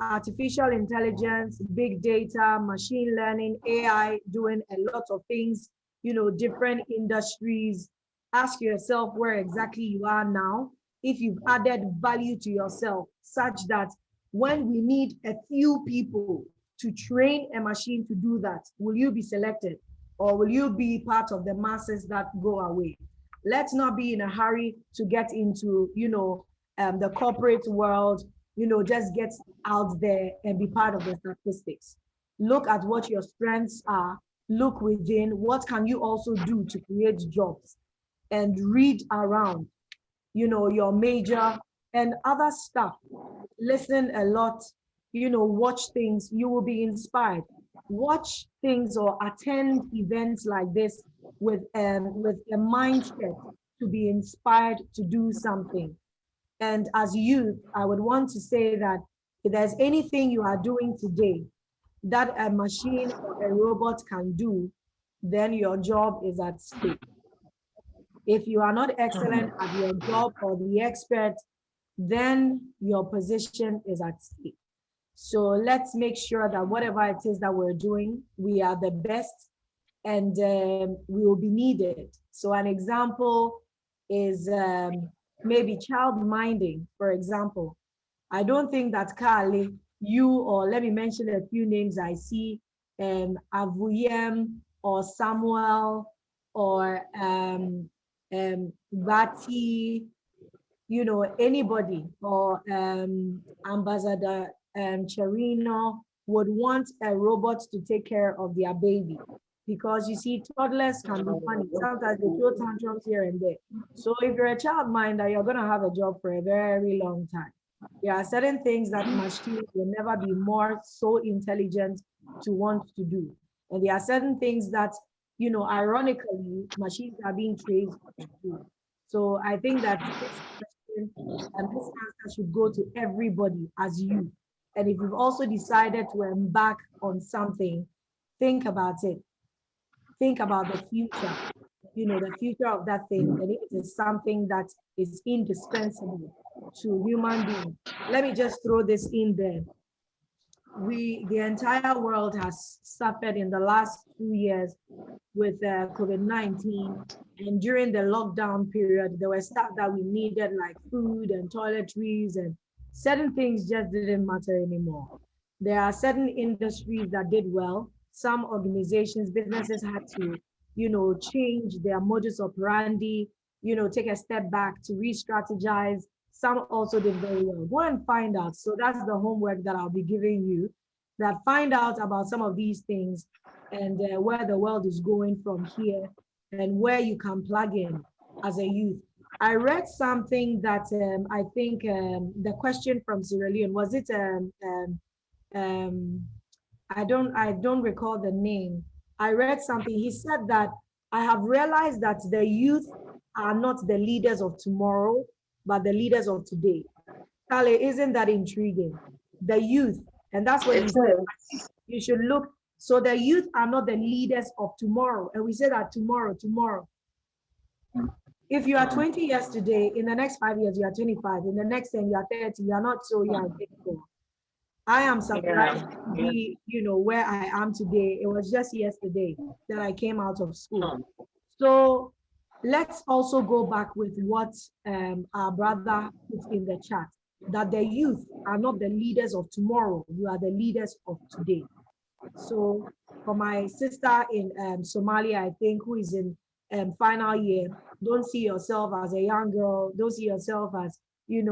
Speaker 3: artificial intelligence, big data, machine learning, AI doing a lot of things, you know, different industries, ask yourself where exactly you are now, if you've added value to yourself such that when we need a few people to train a machine to do that, will you be selected or will you be part of the masses that go away? Let's not be in a hurry to get into, you know, the corporate world just get out there and be part of the statistics. Look at what your strengths are, look within, what can you also do to create jobs, and read around, your major and other stuff. Listen a lot, watch things, you will be inspired. Watch things or attend events like this with a mindset to be inspired to do something. And as youth, I would want to say that if there's anything you are doing today that a machine or a robot can do, then your job is at stake. If you are not excellent at your job or the expert, then your position is at stake. So let's make sure that whatever it is that we're doing, we are the best, and we will be needed. So an example is maybe child minding, for example. I don't think that Kali, you, or let me mention a few names I see, Avuyem or Samuel or Bati, anybody, or Ambassador Cherino would want a robot to take care of their baby. Because you see, toddlers can be funny. Sometimes they throw tantrums here and there. So if you're a child minder, you're going to have a job for a very long time. There are certain things that machines will never be more so intelligent to want to do. And there are certain things that, ironically, machines are being trained to do. So I think that this question and this answer should go to everybody as you. And if you've also decided to embark on something, think about it. Think about the future, the future of that thing, and it is something that is indispensable to human beings. Let me just throw this in there. The entire world has suffered in the last 2 years with COVID-19. And during the lockdown period, there were stuff that we needed like food and toiletries, and certain things just didn't matter anymore. There are certain industries that did well. Some organizations, businesses had to, change their modus operandi, take a step back to re-strategize. Some also did very well. Go and find out. So that's the homework that I'll be giving you, that find out about some of these things and where the world is going from here and where you can plug in as a youth. I read something that I think the question from Sierra Leone, was it I don't recall the name. I read something. He said that I have realized that the youth are not the leaders of tomorrow, but the leaders of today. Kale, isn't that intriguing? The youth, and that's what he said. You should look. So the youth are not the leaders of tomorrow. And we say that tomorrow. If you are 20 years today, in the next 5 years, you are 25. In the next 10, you are 30. You are not so young anymore. I am surprised to be, where I am today. It was just yesterday that I came out of school. So let's also go back with what our brother put in the chat, that the youth are not the leaders of tomorrow. You are the leaders of today. So for my sister in Somalia, I think, who is in final year, don't see yourself as a young girl. Don't see yourself as, a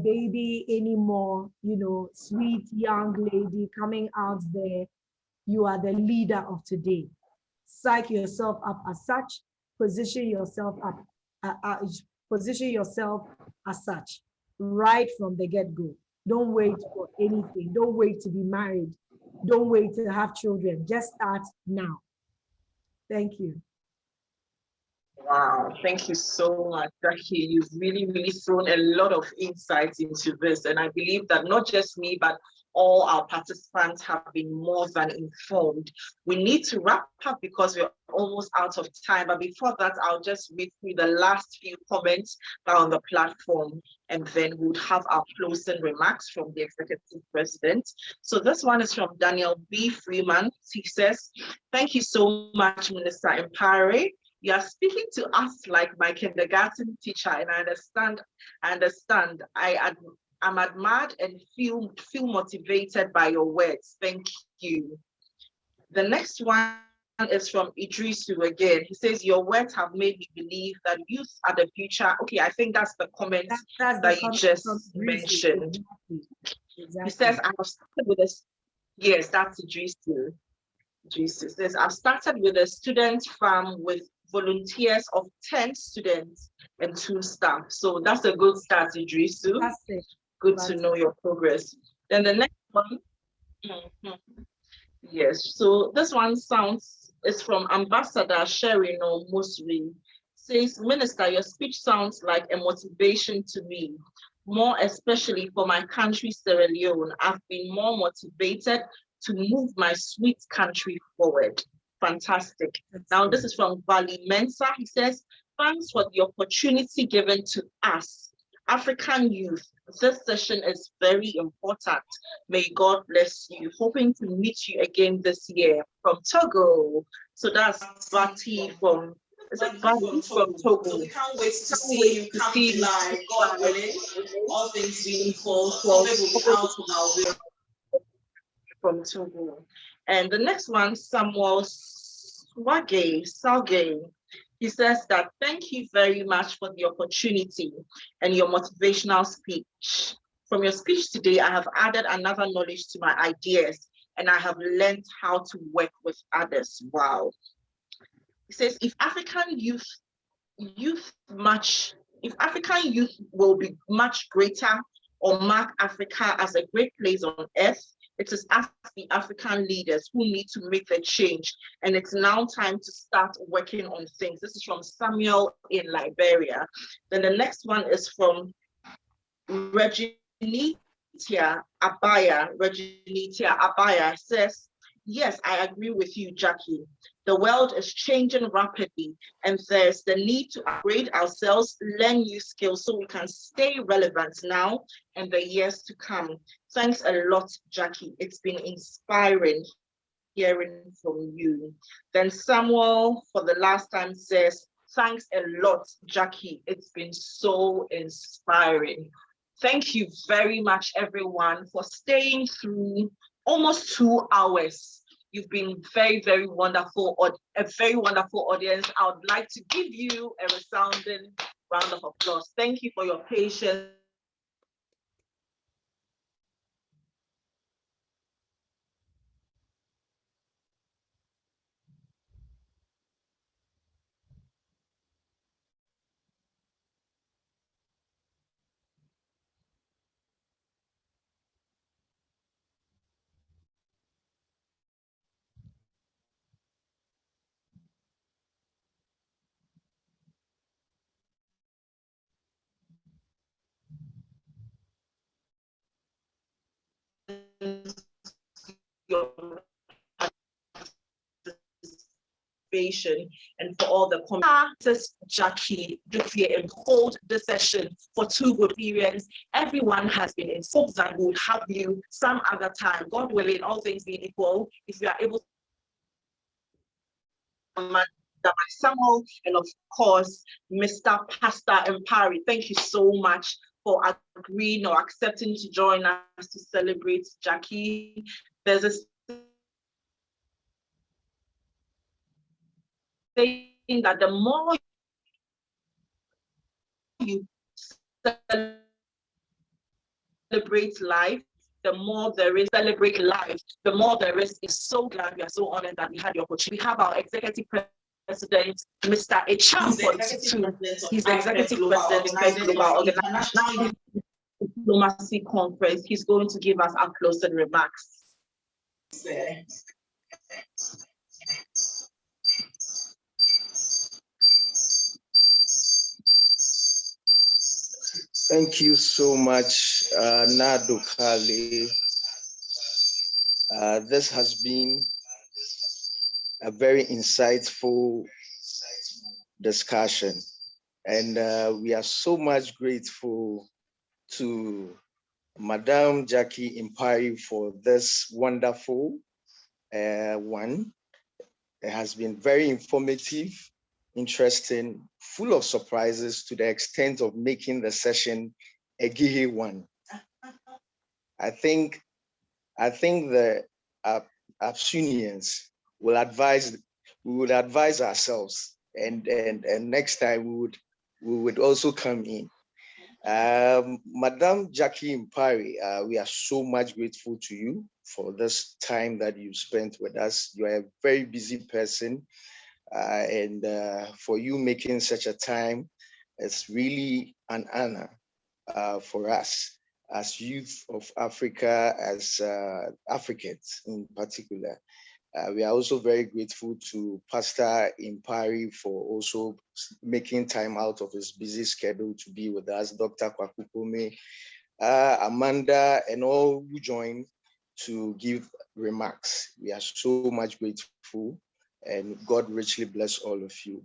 Speaker 3: baby anymore, sweet young lady coming out there. You are the leader of today. Psych yourself up as such, position yourself up, position yourself as such, right from the get-go. Don't wait for anything. Don't wait to be married. Don't wait to have children. Just start now. Thank you.
Speaker 1: Wow, thank you so much, Jackie. You've really, really thrown a lot of insights into this. And I believe that not just me, but all our participants have been more than informed. We need to wrap up because we're almost out of time. But before that, I'll just read through the last few comments that are on the platform, and then we'll have our closing remarks from the executive president. So this one is from Daniel B. Freeman. He says, "Thank you so much, Minister Mpare. You are speaking to us like my kindergarten teacher, and I understand. I'm admired and feel motivated by your words. Thank you." The next one is from Idrisu again. He says, your words have made me believe that youth are the future. Okay, I think that's the comment
Speaker 3: That's the
Speaker 1: that you
Speaker 3: comment
Speaker 1: just
Speaker 3: from Idrisu.
Speaker 1: mentioned.
Speaker 3: Exactly.
Speaker 1: He says, I have started with a, yes, that's Idrisu. Idrisu says, I've started with a student farm with volunteers of 10 students and 2 staff. So that's a good start, Idrisu.
Speaker 3: Fantastic.
Speaker 1: Good to know your progress. Then the next one. Yes, so this one is from Ambassador Sherry No Musri. Says, Minister, your speech sounds like a motivation to me, more especially for my country, Sierra Leone. I've been more motivated to move my sweet country forward. Fantastic. Now, this is from Vali Mensa. He says, thanks for the opportunity given to us, African youth. This session is very important. May God bless you. Hoping to meet you again this year from Togo. So that's Vati from, is it Vati from Togo?
Speaker 6: So we can't wait to see you come July, God willing, all things being equal. COVID will be out now.
Speaker 1: From Togo. And the next one, Samuel Salge. He says that thank you very much for the opportunity and your motivational speech. From your speech today, I have added another knowledge to my ideas and I have learned how to work with others. Wow. He says, if African youth will be much greater or mark Africa as a great place on earth, it is us, the African leaders, who need to make the change. And it's now time to start working on things. This is from Samuel in Liberia. Then the next one is from Reginitia Abaya. Reginitia Abaya says, yes, I agree with you, Jackie. The world is changing rapidly, and there's the need to upgrade ourselves, learn new skills so we can stay relevant now and the years to come. Thanks a lot, Jackie. It's been inspiring hearing from you. Then Samuel, for the last time, says, thanks a lot, Jackie. It's been so inspiring. Thank you very much, everyone, for staying through almost 2 hours. You've been very, very wonderful, a very wonderful audience. I would like to give you a resounding round of applause. Thank you for your patience. Your and for all the comments. Jackie Dufier and hold the session for 2 good periods. Everyone has been informed that we'll have you some other time. God willing, all things being equal, if you are able to Samuel, and of course, Mr. Pastor Mpare. Thank you so much for agreeing or accepting to join us to celebrate Jackie. There's a saying that the more you celebrate life, the more there is celebrate life, the more there is. Is so glad we are so honored that we had the opportunity. We have our executive president, Mr. Echam. He's the executive president of the Global Organization Diplomacy Conference. He's going to give us our closing remarks.
Speaker 8: Thank you so much, Nado Kali. This has been a very insightful discussion, and we are so much grateful to Madam Jackie Mpare for this wonderful one. It has been very informative, interesting, full of surprises to the extent of making the session a gihe one. I think the Absunians will we would advise ourselves, and next time we would also come in. Madam Jackie Mpare, we are so much grateful to you for this time that you spent with us. You are a very busy person, and for you making such a time, it's really an honor for us as youth of Africa, as Africans in particular. We are also very grateful to Pastor Mpare for also making time out of his busy schedule to be with us, Dr. Kwakupome, Amanda, and all who joined to give remarks. We are so much grateful, and God richly bless all of you.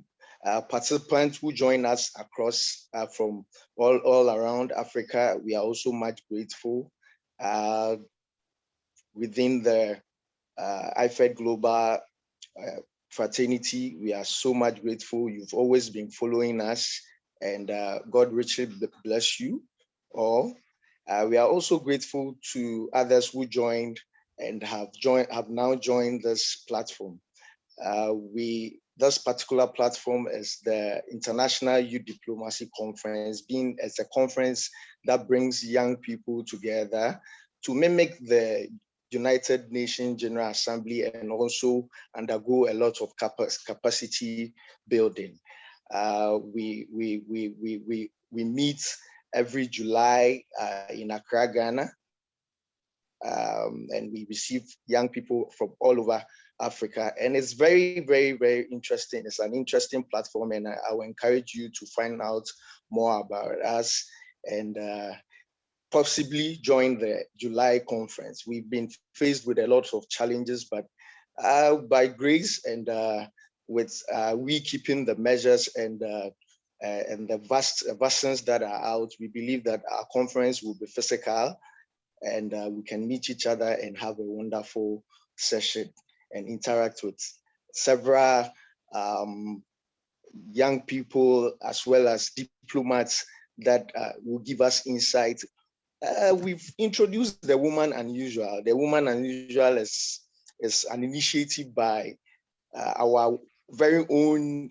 Speaker 8: Participants who join us across from all around Africa, we are also much grateful. Within the IFED Global fraternity, we are so much grateful. You've always been following us, and God richly bless you all. We are also grateful to others who joined and have now joined this platform. This particular platform is the International Youth Diplomacy Conference, being as a conference that brings young people together to mimic the United Nations General Assembly and also undergo a lot of capacity building. We meet every July in Accra, Ghana, and we receive young people from all over Africa, and it's very, very, very interesting. It's an interesting platform, and I will encourage you to find out more about us and possibly join the July conference. We've been faced with a lot of challenges, but by grace and with we keeping the measures and the vaccines that are out, we believe that our conference will be physical, and we can meet each other and have a wonderful session and interact with several young people as well as diplomats that will give us insight. We've introduced the Woman Unusual. The Woman Unusual is an initiative by our very own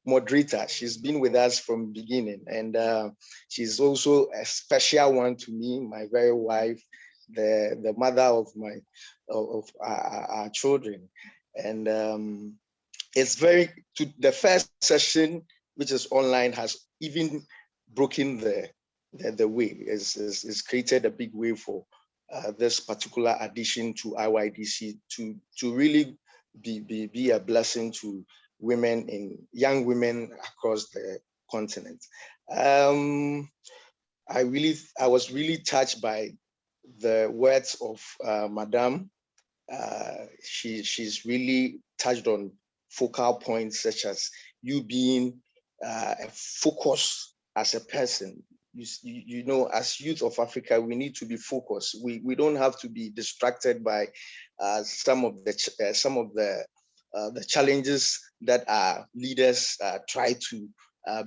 Speaker 8: moderator. She's been with us from the beginning, and she's also a special one to me, my very wife, the mother of our children. And it's the first session, which is online, has even broken the way. It's created a big way for this particular addition to Iydc to really be a blessing to young women across the continent. I was really touched by the words of Madame. She's really touched on focal points such as you being a focus as a person. You know, as youth of Africa, we need to be focused. We don't have to be distracted by some of the challenges that our leaders try to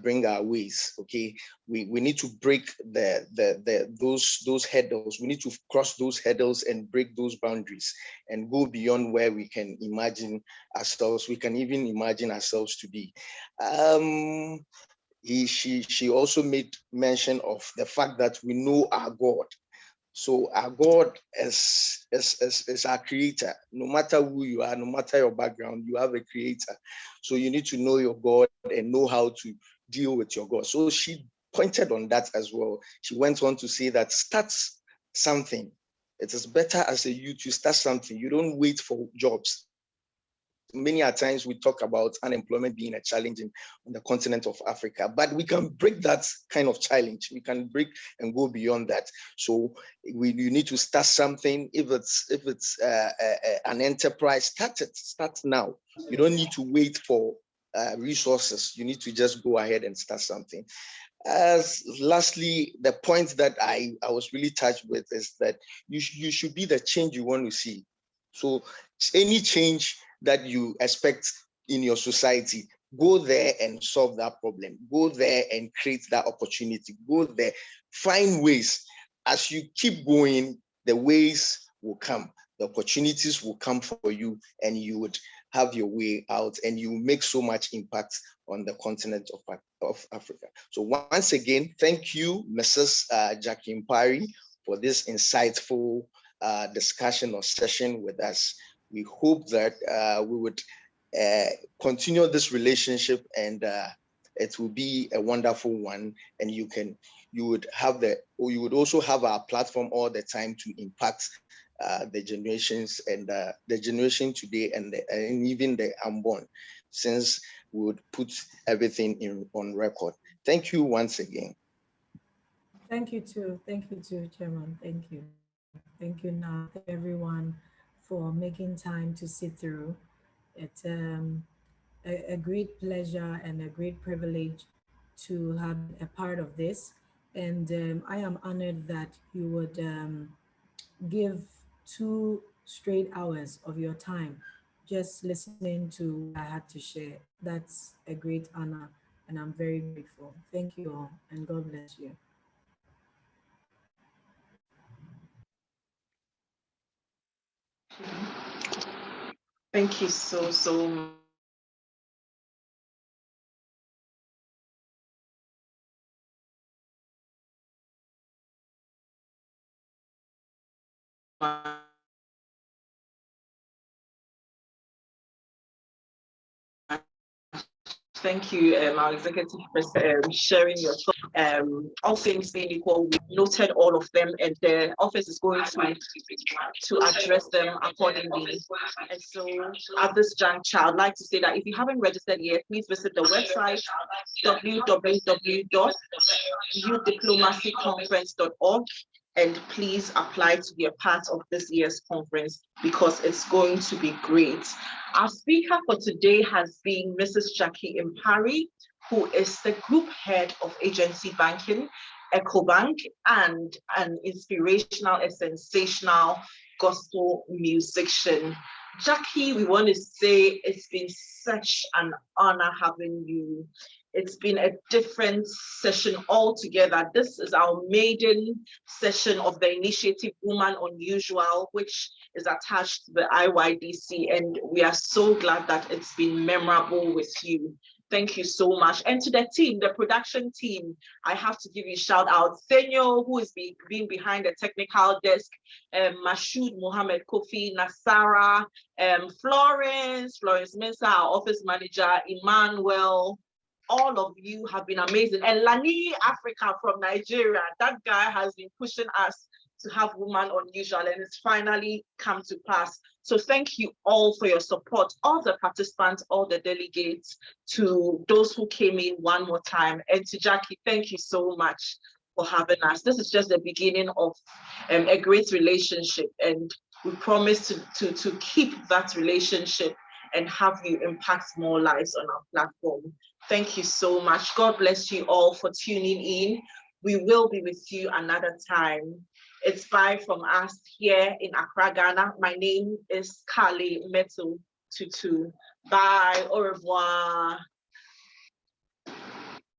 Speaker 8: bring our ways. Okay, we need to break those hurdles. We need to cross those hurdles and break those boundaries and go beyond where we can imagine ourselves. We can even imagine ourselves to be. She also made mention of the fact that we know our God. So our God is our creator. No matter who you are, no matter your background, you have a creator. So you need to know your God and know how to deal with your God. So she pointed on that as well. She went on to say that start something. It is better as a youth to start something. You don't wait for jobs. Many a times we talk about unemployment being a challenge on the continent of Africa, but we can break that kind of challenge. We can break and go beyond that. So you need to start something. If it's an enterprise, start now. You don't need to wait for resources. You need to just go ahead and start something. Lastly, the point that I was really touched with is that you should be the change you want to see. So any change that you expect in your society, go there and solve that problem. Go there and create that opportunity. Go there, find ways. As you keep going, the ways will come. The opportunities will come for you, and you would have your way out and you make so much impact on the continent of Africa. So once again, thank you, Mrs. Jackie Mpare, for this insightful discussion or session with us. We hope that we would continue this relationship, and it will be a wonderful one. And you would also have our platform all the time to impact the generations and the generation today and even the unborn, since we would put everything on record. Thank you once again.
Speaker 3: Thank you too. Thank you too, Chairman. Thank you. Thank you now. Thank everyone for making time to sit through. It's a great pleasure and a great privilege to have been a part of this. And I am honored that you would give 2 straight hours of your time just listening to what I had to share. That's a great honor, and I'm very grateful. Thank you all, and God bless you.
Speaker 1: Thank you so much. Thank you, our executive president, sharing your thoughts. All things being equal, we noted all of them, and the office is going to address them accordingly. And so, at this juncture, I'd like to say that if you haven't registered yet, please visit the website www.youth-diplomacy-conference.org, and please apply to be a part of this year's conference because it's going to be great. Our speaker for today has been Mrs. Jackie Mpare, who is the group head of agency banking, EcoBank, and an inspirational and sensational gospel musician. Jackie, we want to say it's been such an honor having you. It's been a different session altogether. This is our maiden session of the initiative Woman Unusual, which is attached to the Iydc, and we are so glad that it's been memorable with you. Thank you so much. And to the team, the production team, I have to give you a shout out. Senyo, who is being behind the technical desk, Mashoud Mohammed Kofi, Nasara, Florence Mensah, our office manager, Emmanuel. All of you have been amazing. And Lani Africa from Nigeria, that guy has been pushing us to have Woman Unusual, and it's finally come to pass. So thank you all for your support, all the participants, all the delegates, to those who came in one more time. And to Jackie, thank you so much for having us. This is just the beginning of a great relationship, and we promise to keep that relationship and have you impact more lives on our platform. Thank you so much. God bless you all for tuning in. We will be with you another time. It's bye from us here in Accra, Ghana. My name is Kali Metu Tutu. Bye, au revoir.